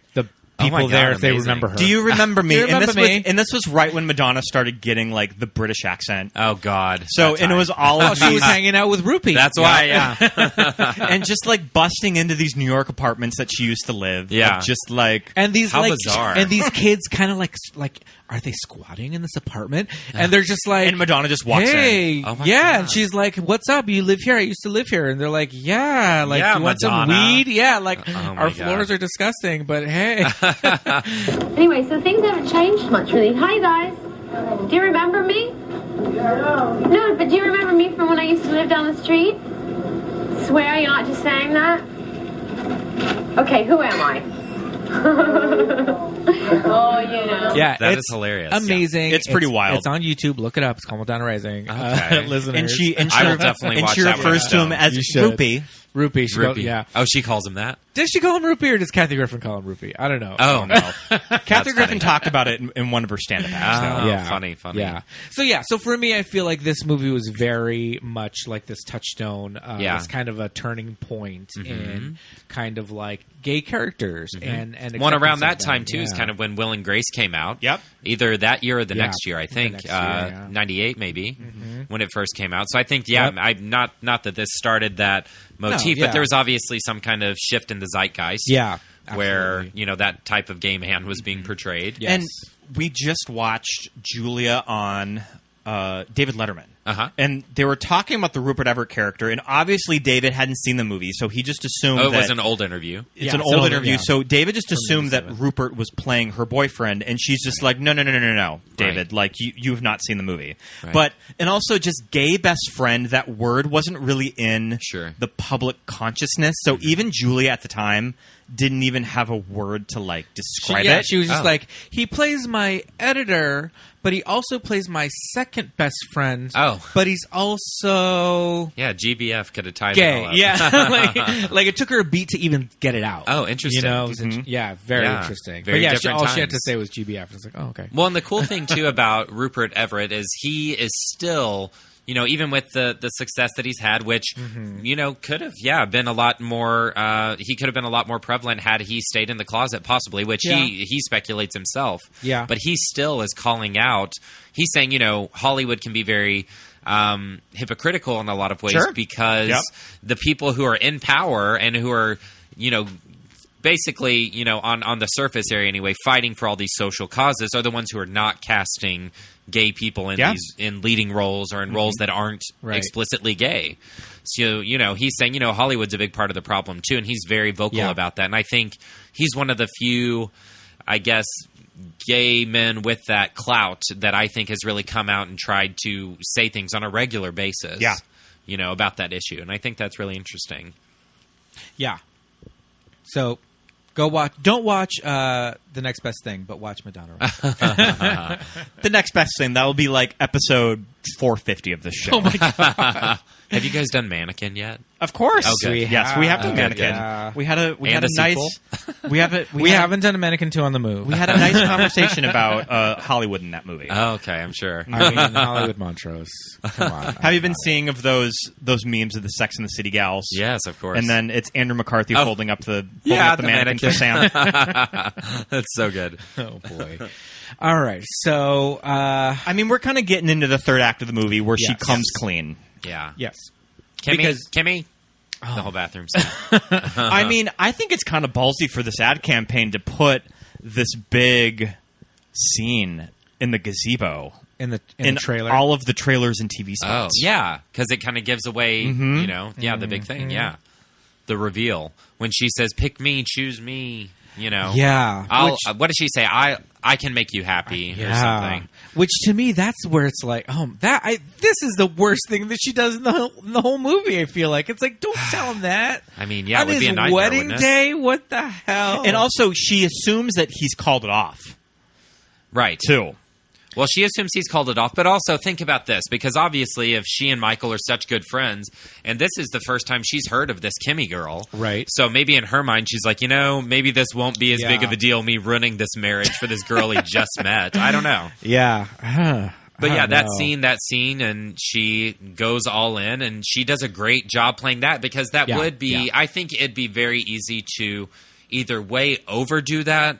people my God, there if they amazing. remember her. Do you remember me? Do you remember me? And this was right when Madonna started getting like the British accent. Oh, God. So That and it time. was all Oh, of she these, was hanging out with Rupee. That's why, yeah. and just like busting into these New York apartments that she used to live. Yeah. Like, just like And these How like bizarre. and these kids kind of like are they squatting in this apartment? And they're just like, and Madonna just walks hey, in. Oh my yeah, God. and she's like, "What's up? You live here? I used to live here." And they're like, "Yeah, like, Yeah, you want some Madonna. weed? Yeah, like Oh my our God. floors are disgusting, but hey." Anyway, so things haven't changed much, really. Hi, guys. Do you remember me? No, but do you remember me from when I used to live down the street? Swear you're not just saying that? Okay, who am I? Oh, you know. Yeah, That it's is hilarious. amazing. It's pretty wild. It's on YouTube. Look it up. It's called Madonna Rising. Okay. Listeners. And she I will definitely watch that refers one. to him as You should. Rupee. Rupee. Rupee. Yeah. Oh, she calls him that? Does she call him Rupee or does Kathy Griffin call him Rupee? I don't know. Oh, no. Kathy Griffin funny. talked about it in one of her stand-up acts. Oh, though. yeah. funny. Yeah. So for me, I feel like this movie was very much like this touchstone. Yeah. It's kind of a turning point in kind of like gay characters and One around acceptance that of time, them. too, is Yeah. kind of when Will and Grace came out. Yep. Either that year or the Yeah. next year, I The think. next year, yeah. 98, maybe, when it first came out. So I think, yeah, Yep. not that this started that motif, yeah. but there was obviously some kind of shift in the zeitgeist. Yeah. Where, absolutely. that type of gay man was being portrayed. Yes. And we just watched Julia on David Letterman. Uh-huh. And they were talking about the Rupert Everett character, and obviously David hadn't seen the movie, so he just assumed Oh, it that was an old interview. it's Yeah, an it's an old older- interview. yeah. So David just assumed that 97. Rupert was playing her boyfriend, and she's just like, no, David, Right. like you have not seen the movie. Right. But and also just gay best friend. That word wasn't really in Sure. the public consciousness. So even Julia at the time didn't even have a word to like describe it. She was just Oh. like, he plays my editor, but he also plays my second best friend. Oh. But he's also Yeah, GBF could have tied it all gay. up. Yeah. like it took her a beat to even get it out. Oh, interesting. You know? Yeah, very Yeah, interesting. very but yeah, different all she had to times. say was GBF. It's like, oh, okay. Well, and the cool thing too about Rupert Everett is he is still, even with the success that he's had, which could have been a lot more. He could have been a lot more prevalent had he stayed in the closet, possibly, which he speculates himself. Yeah. but he still is calling out. He's saying, Hollywood can be very hypocritical in a lot of ways Sure. because Yep. the people who are in power and who are, basically, you know, on the surface area anyway, fighting for all these social causes are the ones who are not casting gay people in in leading roles or in roles that aren't explicitly gay. So, you know, he's saying, you know, Hollywood's a big part of the problem too, and he's very vocal about that. And I think he's one of the few, I guess, gay men with that clout that I think has really come out and tried to say things on a regular basis, you know, about that issue. And I think that's really interesting. Yeah. So go watch. Don't watch The Next Best Thing, but watch Madonna. The Next Best Thing, that will be like episode 450 of this show. Oh my God. Have you guys done Mannequin yet? Of course. Oh, good. We have done Mannequin. Yeah. We had a nice. We haven't done a Mannequin 2 on the move. We had a nice conversation about Hollywood in that movie. Oh, okay, I'm sure. I mean, Hollywood Montrose. Come on. Have you been seeing of those memes of the Sex and the City gals? Yes, of course. And then it's Andrew McCarthy holding up the mannequin for Sam. That's so good. Oh boy. All right. So I mean, we're kind of getting into the third act of the movie where she comes clean. Yeah. Yes. Cammie, the whole bathroom scene. I mean, I think it's kind of ballsy for this ad campaign to put this big scene in the gazebo. In the trailer? All of the trailers and TV spots. Oh, yeah, because it kind of gives away, you know, the big thing, the reveal. When she says, pick me, choose me, you know. Yeah. What does she say? I can make you happy or something. Which to me, that's where it's like, this is the worst thing that she does in the whole movie, I feel like. It's like, don't tell him that. I mean, yeah, on it would be a his nightmare, wedding wouldn't it? day? What the hell? And also, she assumes that he's called it off. Right. Too. Well, she assumes he's called it off, but also think about this, because obviously if she and Michael are such good friends, and this is the first time she's heard of this Cammie girl, right? So maybe in her mind she's like, you know, maybe this won't be as big of a deal, me ruining this marriage for this girl he just met. I don't know. Yeah. But yeah, that scene, and she goes all in, and she does a great job playing that, because that would be, I think it'd be very easy to either way overdo that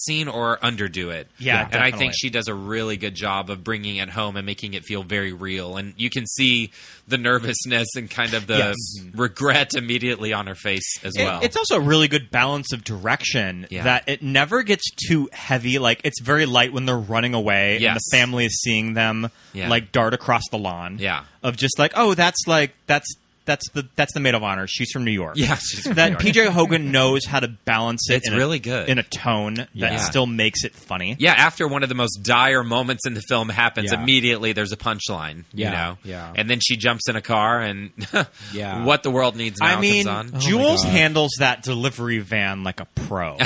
scene or underdo it. Yeah, and I think she does a really good job of bringing it home and making it feel very real. And you can see the nervousness and kind of the regret immediately on her face as well. It's also a really good balance of direction that it never gets too heavy. Like, it's very light when they're running away and the family is seeing them like dart across the lawn. Yeah. Of just like, oh, that's the maid of honor. She's from New York. Yeah, she's from that New York. PJ Hogan knows how to balance it. It's really good in a tone that still makes it funny. Yeah, after one of the most dire moments in the film happens, immediately there's a punchline. You know, and then she jumps in a car, and what the world needs now comes on. Jules handles that delivery van like a pro.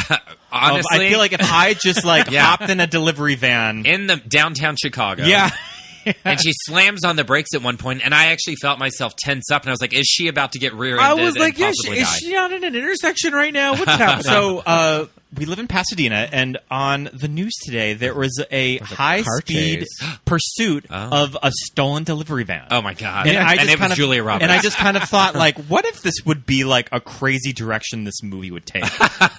Honestly, I feel like if I just hopped in a delivery van in the downtown Chicago, and she slams on the brakes at one point, and I actually felt myself tense up, and I was like, is she about to get rear-ended? I was like, is she out in an intersection right now? What's happening? So, we live in Pasadena, and on the news today, there was a high-speed pursuit of a stolen delivery van. Oh, my God. And it was Julia Roberts. And I just kind of thought, like, what if this would be, like, a crazy direction this movie would take?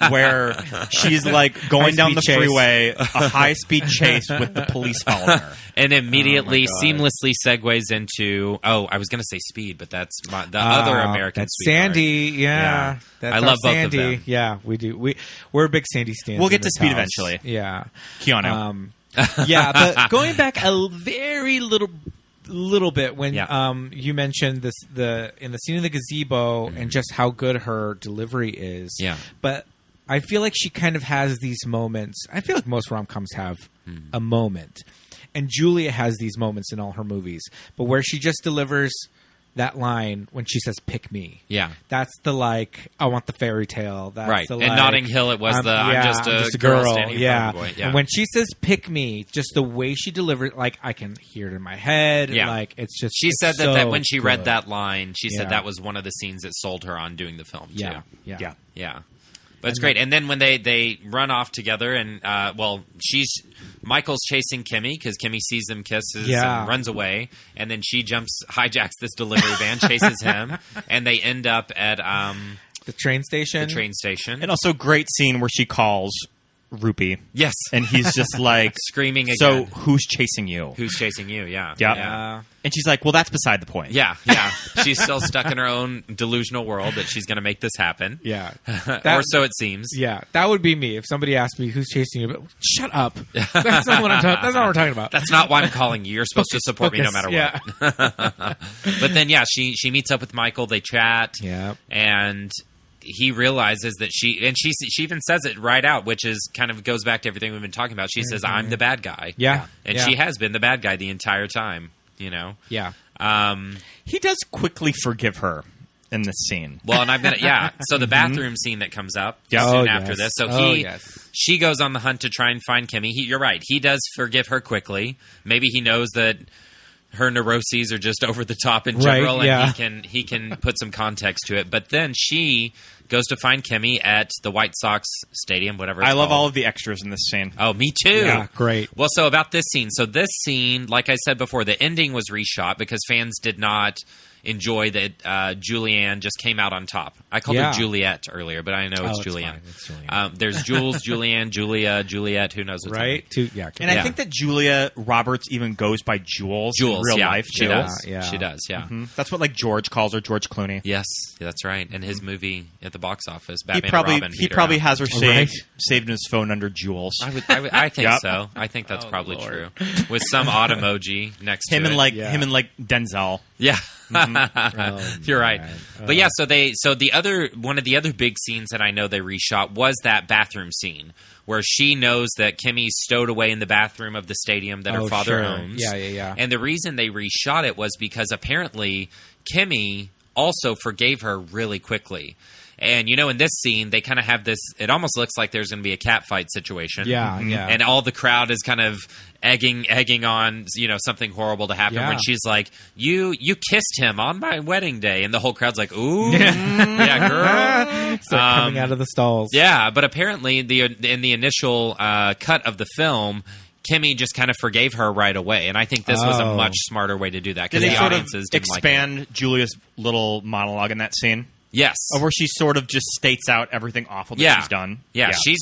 Where she's, like, going down the freeway, a high-speed chase with the police following her. And immediately, seamlessly segues into, I was going to say Speed, but that's the other American that's Speed. Sandy, yeah. That's I love both Sandy. of them. Yeah, we do. We're big Sandy stands. We'll get to this Speed house. eventually. Yeah. Keanu. But going back a very little bit when you mentioned this in the scene in the gazebo and just how good her delivery is. Yeah. But I feel like she kind of has these moments. I feel like most rom-coms have a moment. And Julia has these moments in all her movies. But where she just delivers that line when she says, pick me. Yeah. That's the, like, I want the fairy tale. That's right. The, in like, Notting Hill, it was I'm just a girl standing in front of a boy. Yeah. And when she says, pick me, just the way she delivers, like, I can hear it in my head. Yeah. Like, it's just She said so that when she read good. that line, she said that was one of the scenes that sold her on doing the film, too. Yeah. But it's great. And then when they run off together and, Michael's chasing Cammie because Cammie sees them kisses and runs away. And then she hijacks this delivery van, chases him. And they end up at the train station. And also great scene where she calls Rupee. Yes. And he's just like... Screaming again. So, who's chasing you? Who's chasing you, yeah. Yep. Yeah. And she's like, well, that's beside the point. Yeah. She's still stuck in her own delusional world that she's going to make this happen. Yeah. Or so it seems. Yeah. That would be me if somebody asked me who's chasing you. But shut up. That's not what we're talking about. That's not why I'm calling you. You're supposed to support me no matter yeah. what. But then, she meets up with Michael. They chat. Yeah. And he realizes that she even says it right out, which is kind of goes back to everything we've been talking about. She says, I'm the bad guy. Yeah. And she has been the bad guy the entire time, you know? Yeah. He does quickly forgive her in this scene. Well, and I'm going to, so the bathroom scene that comes up soon after this. So she goes on the hunt to try and find Cammie. You're right. He does forgive her quickly. Maybe he knows that her neuroses are just over the top in general, and he can put some context to it. But then she goes to find Cammie at the White Sox stadium, whatever it's I love called. all of the extras in this scene. Oh, me too. Yeah, great. Well, so about this scene. So this scene, like I said before, the ending was reshot because fans did not enjoy that Julianne just came out on top. I called her Juliet earlier, but I know it's Julianne. It's Julianne. There's Jules, Julianne, Julia, Juliet, who knows what's right? And I think that Julia Roberts even goes by Jules in real life. She too. does. Yeah. She does, yeah. Mm-hmm. That's what like George calls her, George Clooney. Yes, that's right. And his movie at the box office, Batman he probably has her saved in his phone under Jules. I think so. I think that's probably true. With some odd emoji next to it. Him and like Denzel. Yeah. Mm-hmm. You're right. But one of the other big scenes that I know they reshot was that bathroom scene where she knows that Cammie's stowed away in the bathroom of the stadium that her father owns. Yeah. And the reason they reshot it was because apparently Cammie also forgave her really quickly. And, in this scene, they kind of have this – it almost looks like there's going to be a cat fight situation. Yeah. And all the crowd is kind of egging on, something horrible to happen when she's like, you kissed him on my wedding day. And the whole crowd's like, ooh, yeah, girl. So coming out of the stalls. Yeah, but apparently in the initial cut of the film – Cammie just kind of forgave her right away, and I think this was a much smarter way to do that because the audiences didn't expand Julia's little monologue in that scene. Yes, where she sort of just states out everything awful that she's done. Yeah, she's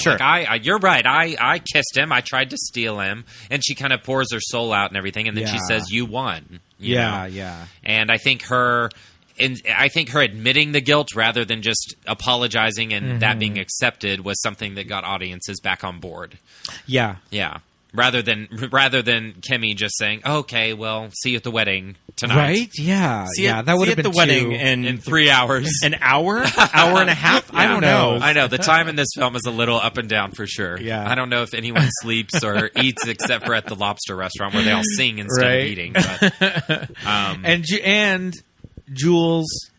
sure. Like, you're right. I kissed him. I tried to steal him, and she kind of pours her soul out and everything, and then she says, "You won." You know? And I think her admitting the guilt rather than just apologizing and that being accepted was something that got audiences back on board. Yeah. Rather than Cammie just saying, "Okay, well, see you at the wedding tonight." Right? Yeah. That would have been the wedding in 3 hours, an hour and a half. I don't know. I know the time in this film is a little up and down for sure. Yeah. I don't know if anyone sleeps or eats except for at the lobster restaurant where they all sing instead of eating. But, and Jules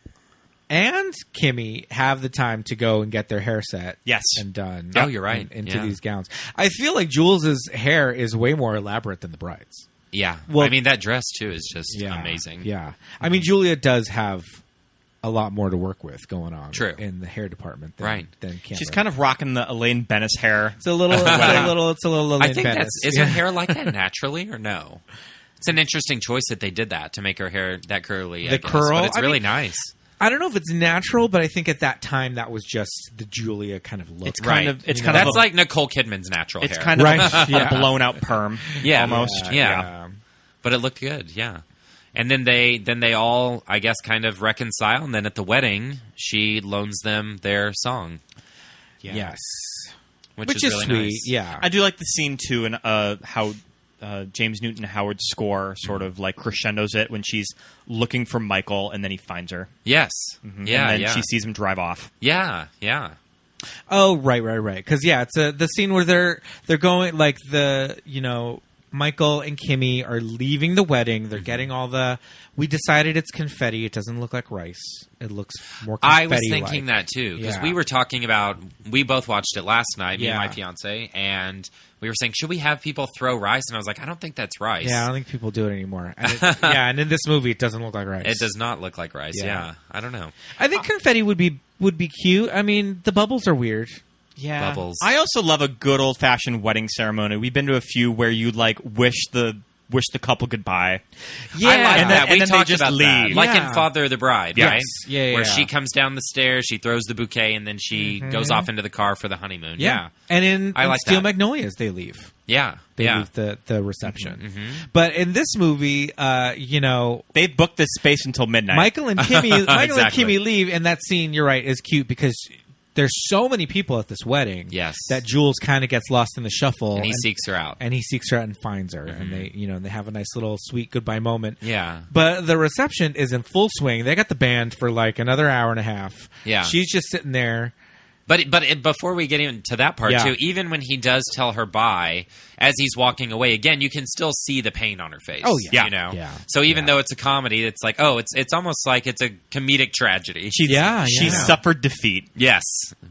and Cammie have the time to go and get their hair set and done. Oh, you're right. Into these gowns. I feel like Jules's hair is way more elaborate than the bride's. Yeah. Well, I mean, that dress, too, is just amazing. Yeah. I mean, Julia does have a lot more to work with going on in the hair department than Cameron. She's kind of rocking the Elaine Bennis hair. It's a little Elaine I think Bennis. is her hair like that naturally or no? It's an interesting choice that they did that to make her hair that curly. The curl? But it's really nice. I don't know if it's natural, but I think at that time that was just the Julia kind of look. It's kind of that's like Nicole Kidman's natural hair. It's kind of a blown out perm, almost. Yeah. But it looked good, And then they all, I guess, kind of reconcile, and then at the wedding, she loans them their song. Yes, which is really sweet. Nice. Yeah, I do like the scene too, and how James Newton Howard's score sort of like crescendos it when she's looking for Michael and then he finds her. Yes. Mm-hmm. Yeah. And then she sees him drive off. Yeah. Oh, right. Because it's the scene where they're going like Michael and Cammie are leaving the wedding. They're getting all we decided it's confetti. It doesn't look like rice. It looks more confetti. I was thinking that too because we were talking about. We both watched it last night. Me and my fiance, and we were saying, should we have people throw rice? And I was like, I don't think that's rice. Yeah, I don't think people do it anymore. And and in this movie, it doesn't look like rice. It does not look like rice. Yeah, I don't know. I think confetti would be cute. I mean, the bubbles are weird. Bubbles. I also love a good old fashioned wedding ceremony. We've been to a few where you like wish the wish the couple goodbye. Yeah. I like And that. then We they talked just about that. leave. Like Yeah. in Father of the Bride, Yes. right? Yeah, Where yeah. she comes down the stairs, she throws the bouquet, and then she goes off into the car for the honeymoon. Yeah. And in I like Steel that. Magnolias, they leave. Yeah. They yeah. leave the reception. But in this movie, They booked this space until midnight. Michael and Kimmy, Exactly. and Kimmy leave, and that scene, you're right, is cute because there's so many people at this wedding. Yes. That Jules kind of gets lost in the shuffle, And he seeks her out. and he seeks her out and finds her, and they have a nice little sweet goodbye moment. Yeah. But the reception is in full swing. They got the band for like another hour and a half. Yeah. She's just sitting there. But before we get into that part, Yeah. too, even when he does tell her bye, as he's walking away, again, you can still see the pain on her face. Oh, yeah. You know? Yeah. So even though it's a comedy, it's like, it's almost like it's a comedic tragedy. She suffered defeat. Yes.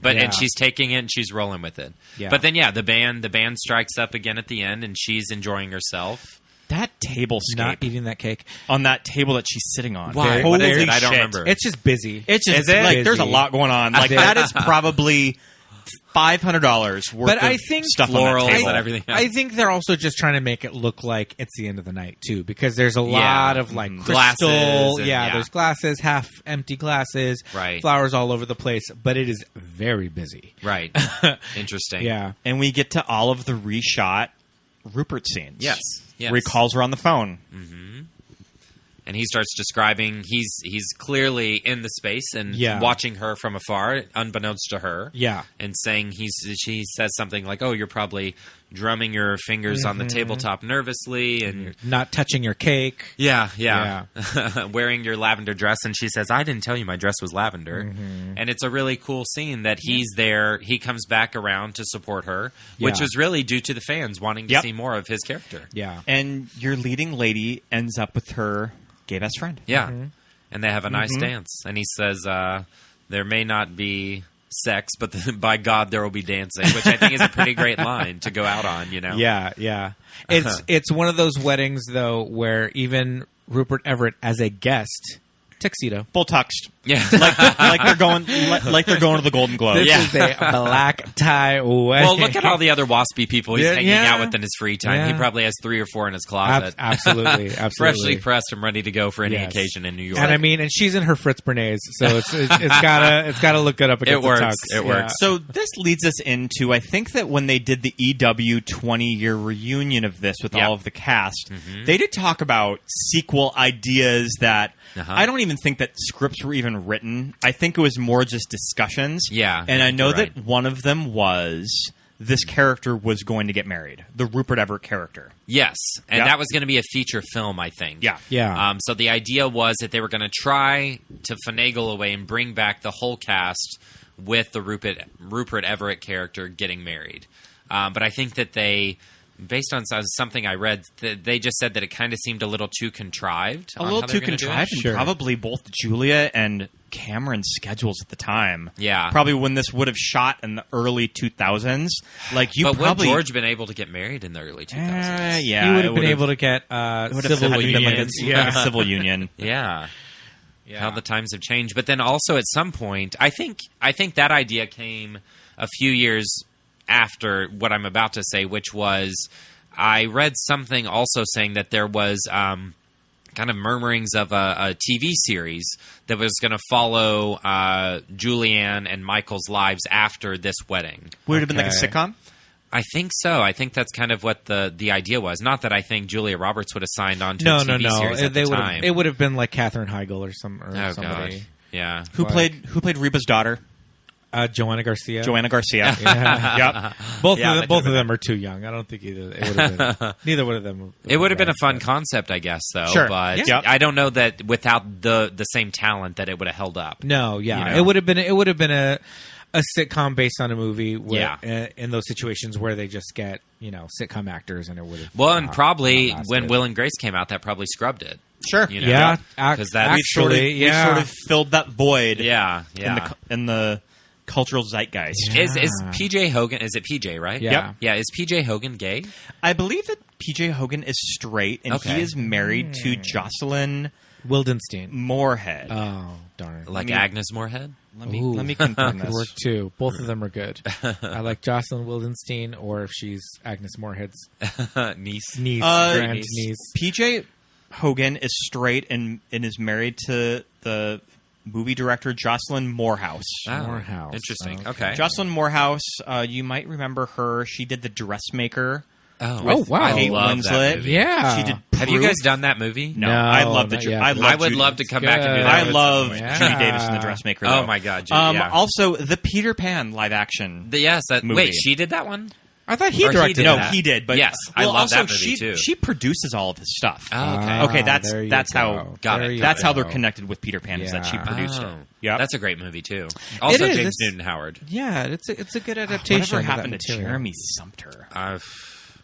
But Yeah. and she's taking it and she's rolling with it. Yeah. But then the band strikes up again at the end and she's enjoying herself. That tablescape Not eating that cake. on that table that she's sitting on. Why? Holy What is it? I shit. don't remember. It's just busy. It's just Is it? like there's a Busy. lot going on. Like that is probably $500 worth But of I think stuff on that florals table. and everything else. I think they're also just trying to make it look like it's the end of the night too, because there's a lot of like Glasses crystal, and- there's glasses, half empty glasses, Right. flowers all over the place, but it is very busy. Right. Interesting. Yeah, And we get to all of the reshot Rupert scenes. Yes. Where he calls her on the phone. And he starts describing he's clearly in the space and Yeah. watching her from afar, unbeknownst to her. Yeah. And saying she says something like, "Oh, you're probably drumming your fingers on the tabletop nervously and not touching your cake. yeah. wearing your lavender dress." And she says, "I didn't tell you my dress was lavender." And it's a really cool scene that he's there. He comes back around to support her, which Yeah. was really due to the fans wanting to Yep. see more of his character. Yeah, And your leading lady ends up with her gay best friend. Yeah. And they have a nice dance. And he says, there may not be sex, but by God, there will be dancing, which I think is a pretty great line to go out on, you know? yeah. It's one of those weddings though where even Rupert Everett as a guest, tuxedo. Full tuxed. Yeah. like they're going to the Golden Globes. This is a black tie wedding. Well, look at all the other waspy people he's hanging Yeah. out with in his free time. He Yeah. probably has 3 or 4 in his closet. Absolutely. Freshly pressed and ready to go for any Yes. occasion in New York. And I mean, and she's in her Fritz Bernays, so it's gotta look good up against It works. the tux. It works. So this leads us into, I think that when they did the EW 20-year reunion of this with Yep. all of the cast, they did talk about sequel ideas that I don't even think that scripts were even written. I think it was more just discussions. Yeah, And I know you're that right. one of them was this character was going to get married. The Rupert Everett character. Yes, and Yep. that was going to be a feature film, I think. Yeah. So the idea was that they were going to try to finagle away and bring back the whole cast with the Rupert Everett character getting married. But I think that they, based on something I read, they just said that it kind of seemed a little too contrived. A little too contrived, and Sure. probably both Julia and Cameron's schedules at the time. Yeah. Probably when this would have shot in the early 2000s. Like you But probably would George been able to get married in the early 2000s? yeah, you would it have been able to get it would have civil had to be like a- unions. like a civil union. Yeah. How the times have changed. But then also at some point, I think that idea came a few years after what I'm about to say, which was I read something also saying that there was kind of murmurings of a TV series that was going to follow Julianne and Michael's lives after this wedding. Would it have been like a Okay. sitcom? I think so. I think that's kind of what the idea was. Not that I think Julia Roberts would have signed on to No, a TV series at They the would time. have. It would have been like Katherine Heigl or Oh, somebody. God. Yeah. Who played Reba's daughter? Joanna Garcia. Joanna Garcia. Yeah. Yep. Both Yeah, of them are too young. I don't think either. It would have been. Neither one of them. It would have been a fun concept, I guess, though. Sure. But Yeah. I don't know that without the same talent that it would have held up. No, yeah, You know? it would have been. It would have been a sitcom based on a movie. Where, Yeah. in those situations where they just get sitcom actors, and it would have. Well, and probably not when lasted. Will and Grace came out, that probably scrubbed it. Sure. You know? Yeah, because that We sort of filled that void. yeah. In the cultural zeitgeist. Is PJ Hogan? Is it PJ? Right? Yeah. Yep. Yeah. Is PJ Hogan gay? I believe that PJ Hogan is straight, and Okay. he is married to Jocelyn Wildenstein. Moorhead. Oh, darn. Like Agnes Moorehead? Let me confirm Could this. work too. Both of them are good. I like Jocelyn Wildenstein, or if she's Agnes Moorehead's Niece. grand niece. PJ Hogan is straight and is married to the movie director Jocelyn Moorhouse. Moorhouse. Interesting. Oh, Okay. Jocelyn Moorhouse, you might remember her. She did The Dressmaker. Oh, wow. I Kate love Winslet. that movie. Yeah. She did. Have you guys done that movie? No, I love the. not yet, I but- love I would Judy. love to come back and do good. that. I with love someone. Yeah. Judy Davis in The Dressmaker. Oh though. my God, Judy, yeah. Also, the Peter Pan live action. Yes. That, movie. wait, she did that one? I thought he Or he directed did No, that. he did. But Yes, I well, love also, that movie, she, too. She produces all of his stuff. Oh, okay. Okay, that's there you that's go. how Got There it. you that's how go. they're connected with Peter Pan is that she Yeah. produced Oh. it. Yeah, That's a great movie, too. Also, is. James It's- Newton Howard. Yeah, it's a good adaptation. Whatever of that happened to material. Jeremy Sumter?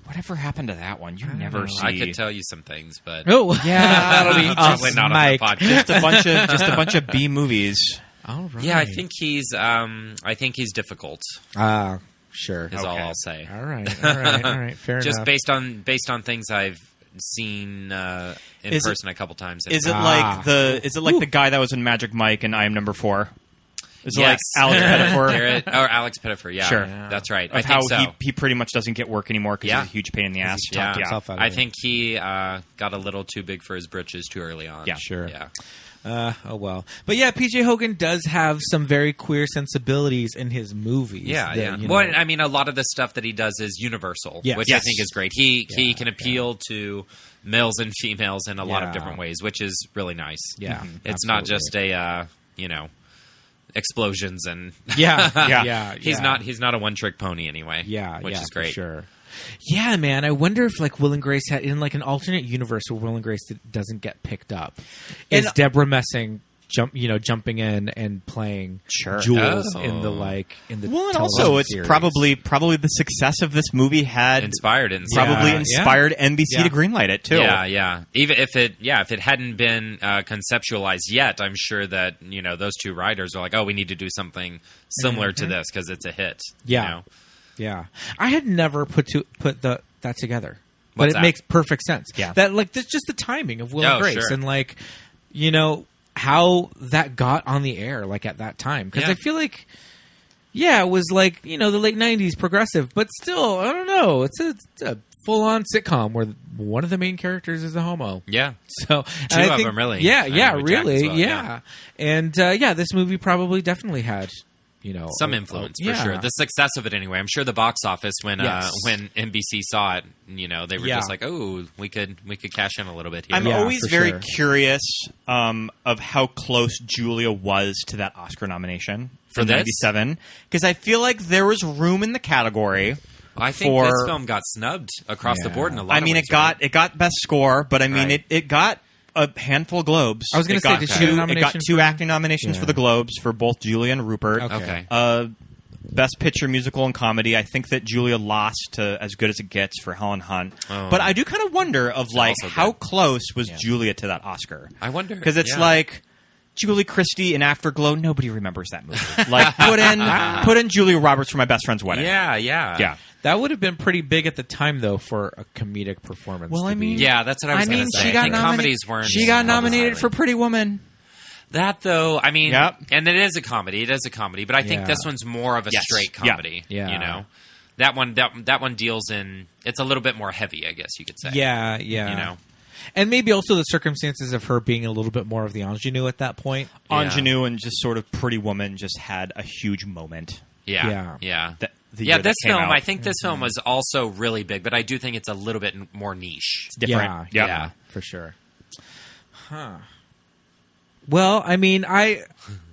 Whatever happened to that one? You never see. I could tell you some things, but Oh, yeah, that'll be probably not on the podcast. just a bunch of B movies. All right. Yeah, I think he's difficult. Sure. Is all I'll say. All right. Fair Just enough. based on things I've seen in Is it- person a couple times. Is it like the guy that was in Magic Mike and I Am Number 4? Is yes. it like Alex Pettifor? Alex Pettifor, yeah. Sure. That's right. Of I how think so. he pretty much doesn't get work anymore because he's a huge pain in the ass. Yeah. himself out of I it. think he got a little too big for his britches too early on. Yeah. Sure. Yeah. Oh well, but yeah, PJ Hogan does have some very queer sensibilities in his movies. Yeah, that, yeah. you Well, know- I mean, a lot of the stuff that he does is universal, Yes. which I think is great. He can appeal to males and females in a lot of Yeah. different ways, which is really nice. Yeah, It's not just a explosions and yeah. He's not a one trick pony anyway. Yeah, which is great. For sure. Yeah, man. I wonder if like Will and Grace had in like an alternate universe where Will and Grace doesn't get picked up. Is Deborah Messing jumping in and playing Jules in the well, and also it's series. probably the success of this movie had inspired NBC to greenlight it too. Yeah. Even if it hadn't been conceptualized yet, I'm sure that those two writers are like, oh, we need to do something similar to this because it's a hit. Yeah. Yeah, I had never put that together, but What's it that? makes perfect sense. Yeah, that like that's just the timing of Will and Grace, sure. and like how that got on the air like at that time because I feel like it was like the late '90s progressive, but still I don't know. It's a full on sitcom where one of the main characters is a homo. Yeah, so two of them really. Yeah, And Jack really, as well, yeah. And this movie probably definitely had. Some influence for sure. The success of it anyway. I'm sure the box office when NBC saw it, they were just like, "Oh, we could cash in a little bit here." I'm always very curious of how close Julia was to that Oscar nomination for '97 because I feel like there was room in the category. I think this film got snubbed across the board in a lot. I mean, of ways, it got best score, but I mean, Right. it got a handful of Globes. I was going to say, did she get a nomination? It got two acting nominations for the Globes for both Julia and Rupert. Okay. Best Picture, Musical, and Comedy. I think that Julia lost to As Good as It Gets for Helen Hunt. Oh. But I do kind of wonder of like also how good. close was Julia to that Oscar. I wonder because it's like Julie Christie in Afterglow. Nobody remembers that movie. Like put in Julia Roberts for My Best Friend's Wedding. Yeah. That would have been pretty big at the time, though, for a comedic performance. Well, I mean, that's what I was going to say. Comedies weren't. She got nominated for Pretty Woman. That though, I mean, and it is a comedy. It is a comedy, but I think this one's more of a straight comedy. Yeah. That one deals in. It's a little bit more heavy, I guess you could say. Yeah. And maybe also the circumstances of her being a little bit more of the ingenue at that point. Ingenue and just sort of Pretty Woman just had a huge moment. Yeah. This film, I think this film was also really big, but I do think it's a little bit more niche. It's different. Yeah, for sure. Well, I mean,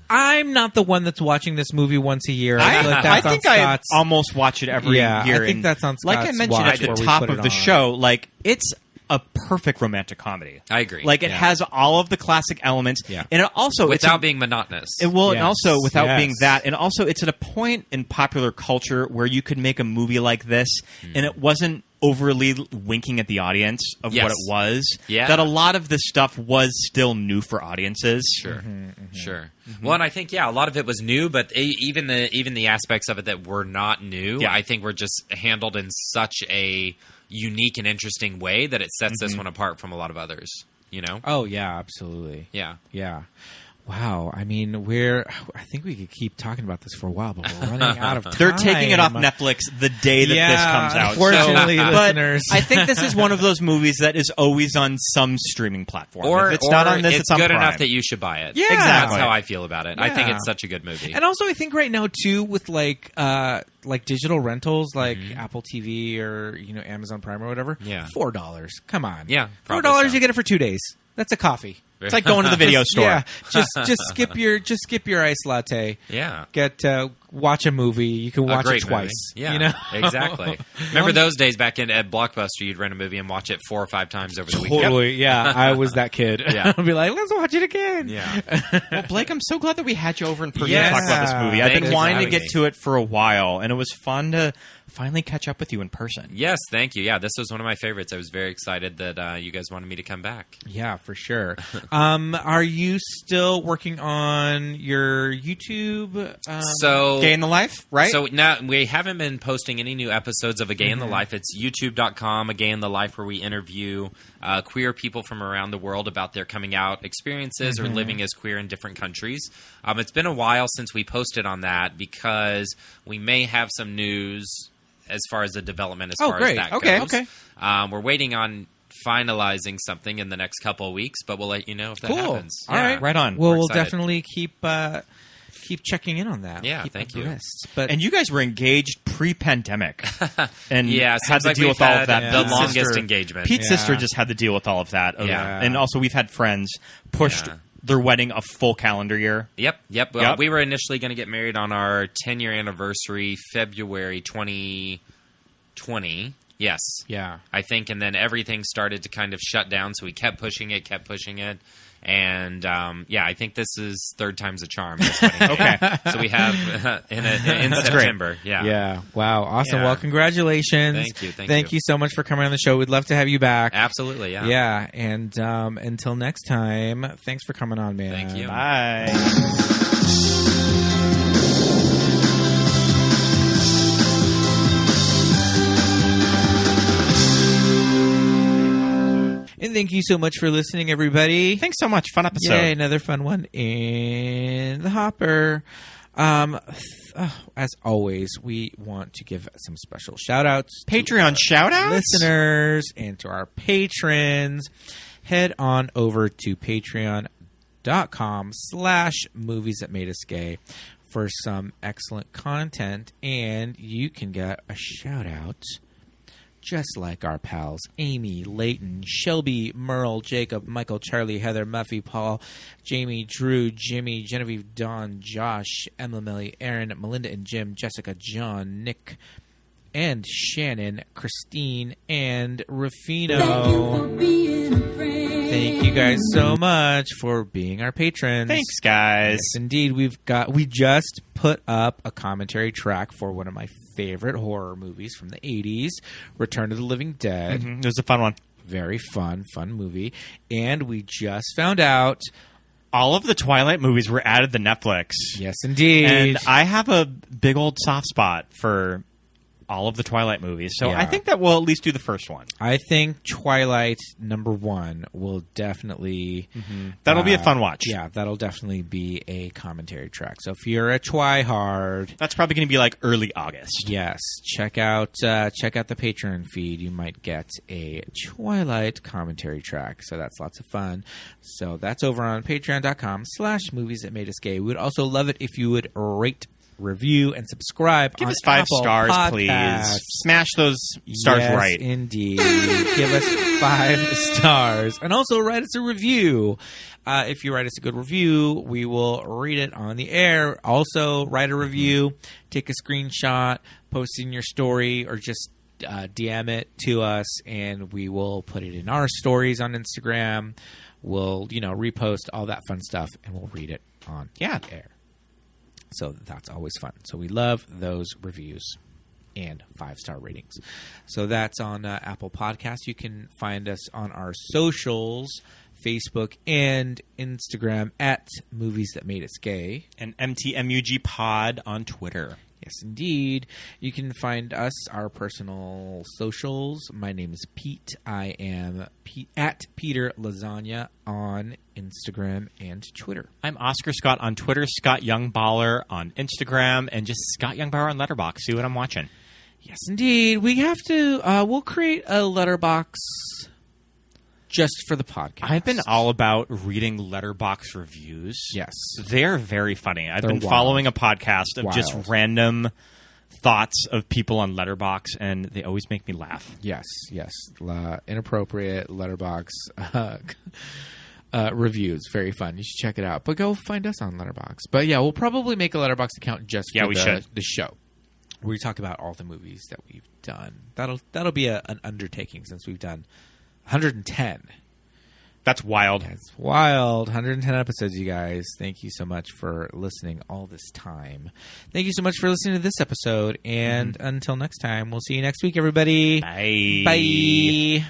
I'm not the one that's watching this movie once a year. I think I almost watch it every year. I think that's on Scott's like I mentioned at the top of the show, like it's a perfect romantic comedy. I agree. Like it has all of the classic elements, and it also without being monotonous. And also without being that, and also it's at a point in popular culture where you could make a movie like this, and it wasn't overly winking at the audience of what it was. Yeah. That a lot of this stuff was still new for audiences. Sure. Sure. Well, and I think a lot of it was new, but even the aspects of it that were not new, I think were just handled in such a unique and interesting way that it sets this one apart from a lot of others. You know? Oh yeah, absolutely. Yeah. Yeah. Wow. I mean, I think we could keep talking about this for a while, but we're running out of time. They're taking it off Netflix the day that this comes out. Unfortunately, listeners. But I think this is one of those movies that is always on some streaming platform. Or if it's not on this, it's on good Prime. enough that you should buy it. Yeah. Exactly. That's how I feel about it. I think Yeah. it's such a good movie. And also, I think right now too, with like digital rentals, like Apple TV or Amazon Prime or whatever. Yeah. $4. Come on. Yeah, $4. probably so. You get it for 2 days. That's a coffee. It's like going to the video store. Yeah. Just skip your iced latte. Yeah. Watch a movie. You can watch it great twice. movie. Yeah, exactly. Remember those days back at Blockbuster? You'd rent a movie and watch it 4 or 5 times over the weekend. Totally. Yeah. I was that kid. Yeah. I'd be like, let's watch it again. Yeah. Well, Blake, I'm so glad that we had you over in person Yes. to talk about this movie. I've Thank been you for wanting to having get me. to it for a while, and it was fun to finally catch up with you in person. Yes, thank you. Yeah, this was one of my favorites. I was very excited that you guys wanted me to come back. Yeah, for sure. Are you still working on your YouTube? Gay in the Life, right? So now we haven't been posting any new episodes of A Gay in the Life. It's youtube.com, A Gay in the Life, where we interview queer people from around the world about their coming out experiences or living as queer in different countries. It's been a while since we posted on that because we may have some news as far as the development as far as that goes. Okay. We're waiting on finalizing something in the next couple of weeks, but we'll let you know if that Cool. happens. All right. Right on. Well, We're we'll excited. definitely keep checking in on that. Yeah, Keep thank you. abreast. But And you guys were engaged pre-pandemic, and Yeah, had seems to like deal we've with all had of that. the Pete's longest sister- engagement. Pete's Yeah. sister just had to deal with all of that. Yeah. And also we've had friends pushed Yeah. their wedding a full calendar year. Yep. Well, Yep. we were initially going to get married on our 10-year anniversary, February 2020. Yes. yeah. I think, and then everything started to kind of shut down, so we kept pushing it, and I think this is third time's a charm. This wedding. Okay. So we have in September. Yeah. Yeah. Wow. Awesome. Yeah. Well, congratulations. Thank you. Thank you so much for coming on the show. We'd love to have you back. Absolutely. Yeah. Yeah. And until next time, thanks for coming on, man. Thank you. Bye. And thank you so much for listening, everybody. Thanks so much. Fun episode. Yay, another fun one in the hopper. As always, we want to give some special shout-outs Patreon shout-outs? listeners and to our patrons. Head on over to patreon.com/movies that made us gay for some excellent content, and you can get a shout-out just like our pals Amy, Leighton, Shelby, Merle, Jacob, Michael, Charlie, Heather, Muffy, Paul, Jamie, Drew, Jimmy, Genevieve, Dawn, Josh, Emma, Millie, Aaron, Melinda and Jim, Jessica, John, Nick, and Shannon, Christine, and Rufino. Thank you guys so much for being our patrons. Thanks, guys. Yes, indeed. We just put up a commentary track for one of my favorite horror movies from the 80s, Return of the Living Dead. It was a fun one. Very fun movie. And we just found out All of the Twilight movies were added to Netflix. yes, indeed. And I have a big old soft spot for all of the Twilight movies. So Yeah. I think that we'll at least do the first one. I think Twilight #1 will definitely... That'll be a fun watch. Yeah, that'll definitely be a commentary track. So if you're a Twihard... That's probably going to be like early August. Yes, check out the Patreon feed. You might get a Twilight commentary track, so that's lots of fun. So that's over on patreon.com/movies that made us gay. We would also love it if you would rate, review, and subscribe. Give on us 5 Apple stars, Podcasts. please. Smash those stars Yes, right. Indeed. Give us 5 stars. And also write us a review. If you write us a good review, we will read it on the air. Also, write a review, take a screenshot, post it in your story, or just DM it to us, and we will put it in our stories on Instagram. We'll, repost all that fun stuff, and we'll read it on the air. So that's always fun. So we love those reviews and 5-star ratings. So that's on Apple Podcasts. You can find us on our socials, Facebook and Instagram at Movies That Made Us Gay. And MTMUG Pod on Twitter. Yes, indeed. You can find us, our personal socials. My name is Pete. I am at Peter Lasagna on Instagram and Twitter. I'm Oscar Scott on Twitter, Scott Youngballer on Instagram, and just Scott Youngbauer on Letterboxd. See what I'm watching. Yes, indeed. We have to. We'll create a Letterboxd just for the podcast. I've been all about reading Letterboxd reviews. Yes, they're very funny. I've They're been wild. following a podcast of just Wild. random thoughts of people on Letterboxd, and they always make me laugh. yes. Inappropriate Letterboxd reviews. Very fun. You should check it out. But go find us on Letterboxd. But yeah, we'll probably make a Letterboxd account just for the show. Where we talk about all the movies that we've done. That'll be an undertaking since we've done 110. That's wild. That's wild. 110 episodes, you guys. Thank you so much for listening all this time. Thank you so much for listening to this episode. And until next time, we'll see you next week, everybody. Bye. Bye.